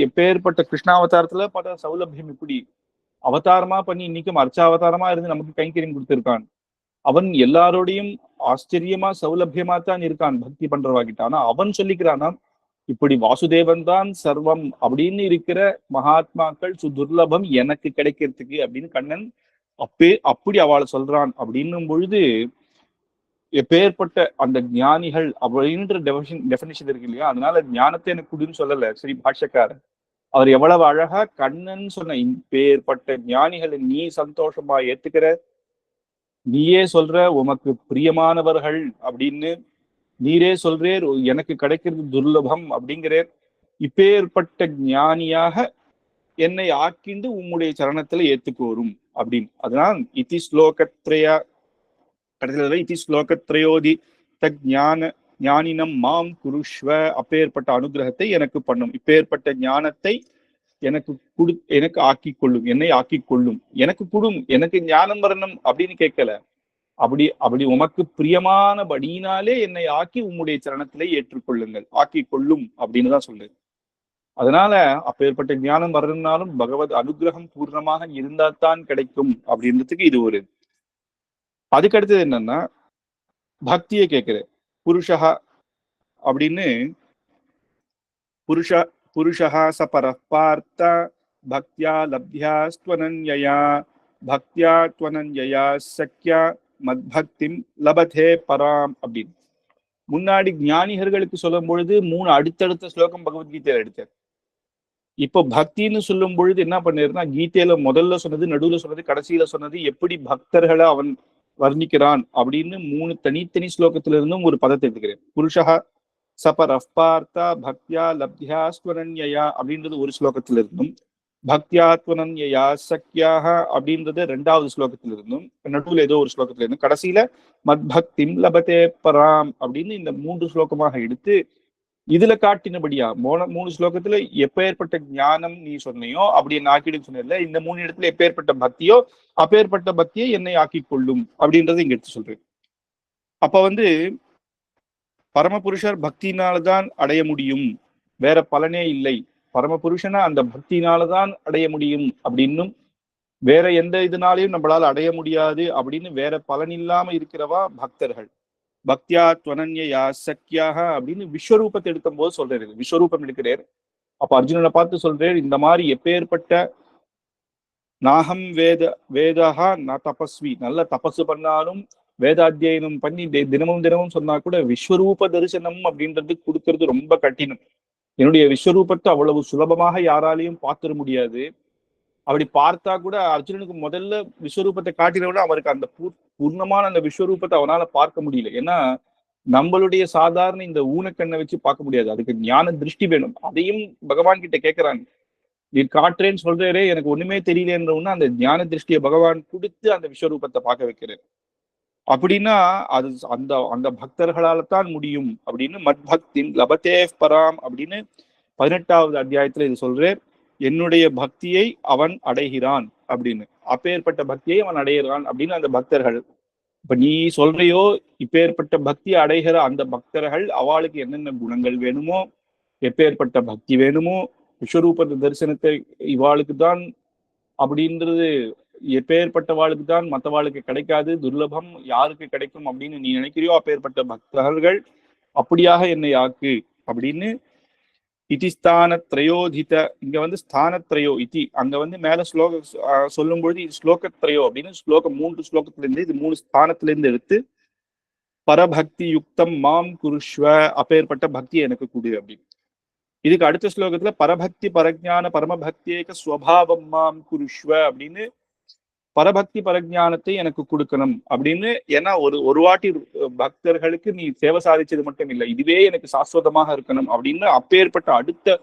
எப்பேற்பட்ட கிருஷ்ணாவதாரத்துல பல சௌலபியம் இப்படி அவதாரமா பண்ணி இன்னைக்கும் அர்ச்சாவதாரமா இருந்து நமக்கு கைங்கரியம் கொடுத்திருக்கான். அவன் எல்லாரோடையும் ஆச்சரியமா சௌலபியமா தான் இருக்கான் பக்தி பண்றவாகிட்ட. ஆனா அவன் சொல்லிக்கிறானா இப்படி வாசுதேவன் தான் சர்வம் அப்படின்னு இருக்கிற மகாத்மாக்கள் சுதுர்லபம் எனக்கு கிடைக்கிறதுக்கு அப்படின்னு கண்ணன் அப்படி அவளை சொல்றான். அப்படின்னும் பொழுது எப்பேற்பட்ட அந்த ஞானிகள் அப்படின்ற டெஃபினிஷன் இருக்கு இல்லையா. அதனால ஞானத்தை எனக்கு குடுன்னு சொல்லல ஸ்ரீ பாஷ்யக்காரர். அவர் எவ்வளவு அழகா கண்ணன் சொன்ன இப்பேற்பட்ட ஞானிகளை நீ சந்தோஷமா ஏத்துக்கிற, நீயே சொல்ற உமக்கு பிரியமானவர்கள் அப்படின்னு நீரே சொல்றேர், எனக்கு கிடைக்கிறது துர்லபம் அப்படிங்கிறேர். இப்பேற்பட்ட ஞானியாக என்னை ஆக்கிண்டு உம்முடைய சரணத்துல ஏத்துக்கோரும் அப்படின்னு. அதனால் இதி ஸ்லோகத்ரயா கடைசியில் இதி ஸ்லோகத்ரயோதி ஞான ஞானினம் மாம் குருஷ்வ, அப்பேற்பட்ட அனுகிரகத்தை எனக்கு பண்ணும், இப்பேற்பட்ட ஞானத்தை எனக்கு ஆக்கி கொள்ளும், என்னை ஆக்கி கொள்ளும், எனக்கு குடும், எனக்கு ஞானம் வரணும் அப்படின்னு கேட்கல. அப்படி உமக்கு பிரியமானபடியினாலே என்னை ஆக்கி உம்முடைய சரணத்திலே ஏற்றுக்கொள்ளுங்கள், ஆக்கி கொள்ளும் அப்படின்னு தான் சொல்லுது. அதனால அப்பேற்பட்ட ஞானம் வரணும்னாலும் பகவத் அனுகிரகம் பூர்ணமாக இருந்தால்தான் கிடைக்கும் அப்படின்றதுக்கு இது ஒரு. அதுக்கு அடுத்தது என்னன்னா பக்தியை கேட்குது. புருஷா அப்படின்னு புருஷா சபர பார்த்த பக்தியா லப்தியா ஸ்வனன்யயா பக்தியா துவனன்யயா சக்கியா மத்பக்திம் லபதே பராம் அப்படின்னு. முன்னாடி ஞானிகர்களுக்கு சொல்லும் பொழுது 3 அடுத்தடுத்த ஸ்லோகம் பகவத்கீதையில எடுத்தார். இப்போ பக்தின்னு சொல்லும் பொழுது என்ன பண்ணிருன்னா, கீதையில முதல்ல சொன்னது, நடுவுல சொன்னது, கடைசியில சொன்னது, எப்படி பக்தர்களை அவன் வர்ணிக்கிறான் அப்படின்னு 3 தனித்தனி ஸ்லோகத்துல இருந்தும் ஒரு பதத்தை எடுத்துக்கிறேன். புருஷா சபர பார்த்தா பக்தியா லப்தியா ஸ்வரண்யா அப்படின்றது ஒரு ஸ்லோகத்துல இருந்தும், பக்தியா துவனன்யா சக்கியாக அப்படின்றது 2வது ஸ்லோகத்துல இருந்தும், நடுவுல ஏதோ ஒரு ஸ்லோகத்துல இருந்தும், கடைசியில மத்பக்திம் லபதே பராம் அப்படின்னு இந்த 3 ஸ்லோகமாக எடுத்து இதுல காட்டினபடியா 3 ஸ்லோகத்துல எப்பேற்பட்ட ஞானம் நீ சொன்னையோ அப்படி என்ன ஆக்கிடுன்னு சொன்ன, இந்த 3 இடத்துல எப்பேற்பட்ட பக்தியோ அப்பேற்பட்ட பக்தியை என்னை ஆக்கி கொள்ளும் அப்படின்றத இங்க எடுத்து சொல்றேன். அப்ப பரமபுருஷர் பக்தினால்தான் அடைய முடியும், வேற பலனே இல்லை. பரமபுருஷனை அந்த பக்தினாலதான் அடைய முடியும் அப்படின்னும், வேற எந்த இதனாலையும் நம்மளால அடைய முடியாது அப்படின்னு வேற பலன் இல்லாம இருக்கிறவா பக்தர்கள். பக்தியா துவனன்யா சக்கியாக அப்படின்னு விஸ்வரூபத்தை எடுக்கும் போது சொல்றாரு, விஸ்வரூபம் எடுக்கிறார். அப்ப அர்ஜுனனை பார்த்து சொல்றாரு, இந்த மாதிரி எப்பேற்பட்ட நாகம் வேதா ந தபஸ்வி, நல்ல தபசு பண்ணாலும் வேதாத்தியனம் பண்ணி தினமும் சொன்னா கூட விஸ்வரூப தரிசனம் அப்படின்றது கொடுக்கறது ரொம்ப கடினம். என்னுடைய விஸ்வரூபத்தை அவ்வளவு சுலபமாக யாராலையும் பார்த்துட முடியாது. அப்படி பார்த்தா கூட அர்ஜுனனுக்கு முதல்ல விஸ்வரூபத்தை காட்டினவிட அவருக்கு அந்த பூர்ணமான அந்த விஸ்வரூபத்தை அவனால பார்க்க முடியல. ஏன்னா நம்மளுடைய சாதாரண இந்த ஊனக்கண்ணை வச்சு பார்க்க முடியாது, அதுக்கு ஞான திருஷ்டி வேணும். அதையும் பகவான் கிட்ட கேட்கிறாங்க, நீ காட்டுறேன்னு சொல்றே, எனக்கு ஒண்ணுமே தெரியலன்றவுன்னா அந்த ஞான திருஷ்டியை பகவான் கொடுத்து அந்த விஸ்வரூபத்தை பார்க்க வைக்கிறேன். அப்படின்னா அது அந்த அந்த பக்தர்களால தான் முடியும் அப்படின்னு. மத்பக்தின் லபதே பராம் அப்படின்னு 18வது அத்தியாயத்துல இது சொல்றேன், என்னுடைய பக்தியை அவன் அடைகிறான் அப்படின்னு. அப்பேற்பட்ட பக்தியை அவன் அடைகிறான் அப்படின்னு அந்த பக்தர்கள். இப்ப நீ சொல்றையோ இப்பேற்பட்ட பக்தியை அடைகிற அந்த பக்தர்கள் அவளுக்கு என்னென்ன குணங்கள் வேணுமோ, எப்பேற்பட்ட பக்தி வேணுமோ, விஸ்வரூப தரிசனத்தை இவாளுக்கு தான் அப்படின்றது எப்பேற்பட்ட வாழ்க்கை தான் மற்றவாளுக்கு கிடைக்காது, துர்லபம், யாருக்கு கிடைக்கும் அப்படின்னு நீ நினைக்கிறியோ அப்பேற்பட்ட பக்தர்கள் அப்படியாக என்னை ஆக்கு அப்படின்னு. இதி ஸ்தானத்ரயோதித, இங்க ஸ்தானத்ரயோ இதி, அங்க மேல ஸ்லோக சொல்லும் பொழுது இது ஸ்லோகத்ரயோ அப்படின்னு ஸ்லோகம் 3 ஸ்லோகத்துல இருந்து இது 3 ஸ்தானத்துல இருந்து எடுத்து பரபக்தி யுக்தம் மாம் குருஷ்வ, அப்பேற்பட்ட பக்தி எனக்கு கொடு அப்படின்னு. இதுக்கு அடுத்த ஸ்லோகத்துல பரபக்தி பரஜான பரமபக்தியேக ஸ்வபாவம் மாம் குருஷ்வ அப்படின்னு பரபக்தி பரஜானத்தை எனக்கு கொடுக்கணும் அப்படின்னு. ஏன்னா ஒரு வாட்டி பக்தர்களுக்கு நீ சேவை சாதிச்சது மட்டும் இல்லை, இதுவே எனக்கு சாஸ்வதமாக இருக்கணும் அப்படின்னு அப்பேற்பட்ட அடுத்த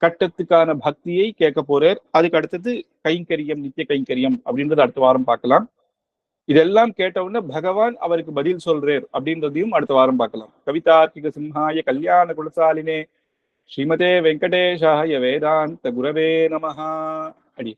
கட்டத்துக்கான பக்தியை கேட்க போறார். அதுக்கு அடுத்தது கைங்கரியம், நித்திய கைங்கரியம் அப்படின்றது அடுத்த வாரம் பார்க்கலாம். இதெல்லாம் கேட்ட உடனே பகவான் அவருக்கு பதில் சொல்றார் அப்படின்றதையும் அடுத்த வாரம் பார்க்கலாம். கவிதார்க்கிக சிம்ஹாய கல்யாண குலசாலினே ஸ்ரீமதே வெங்கடேஷாய வேதாந்த குரவே நமஹா. அடி.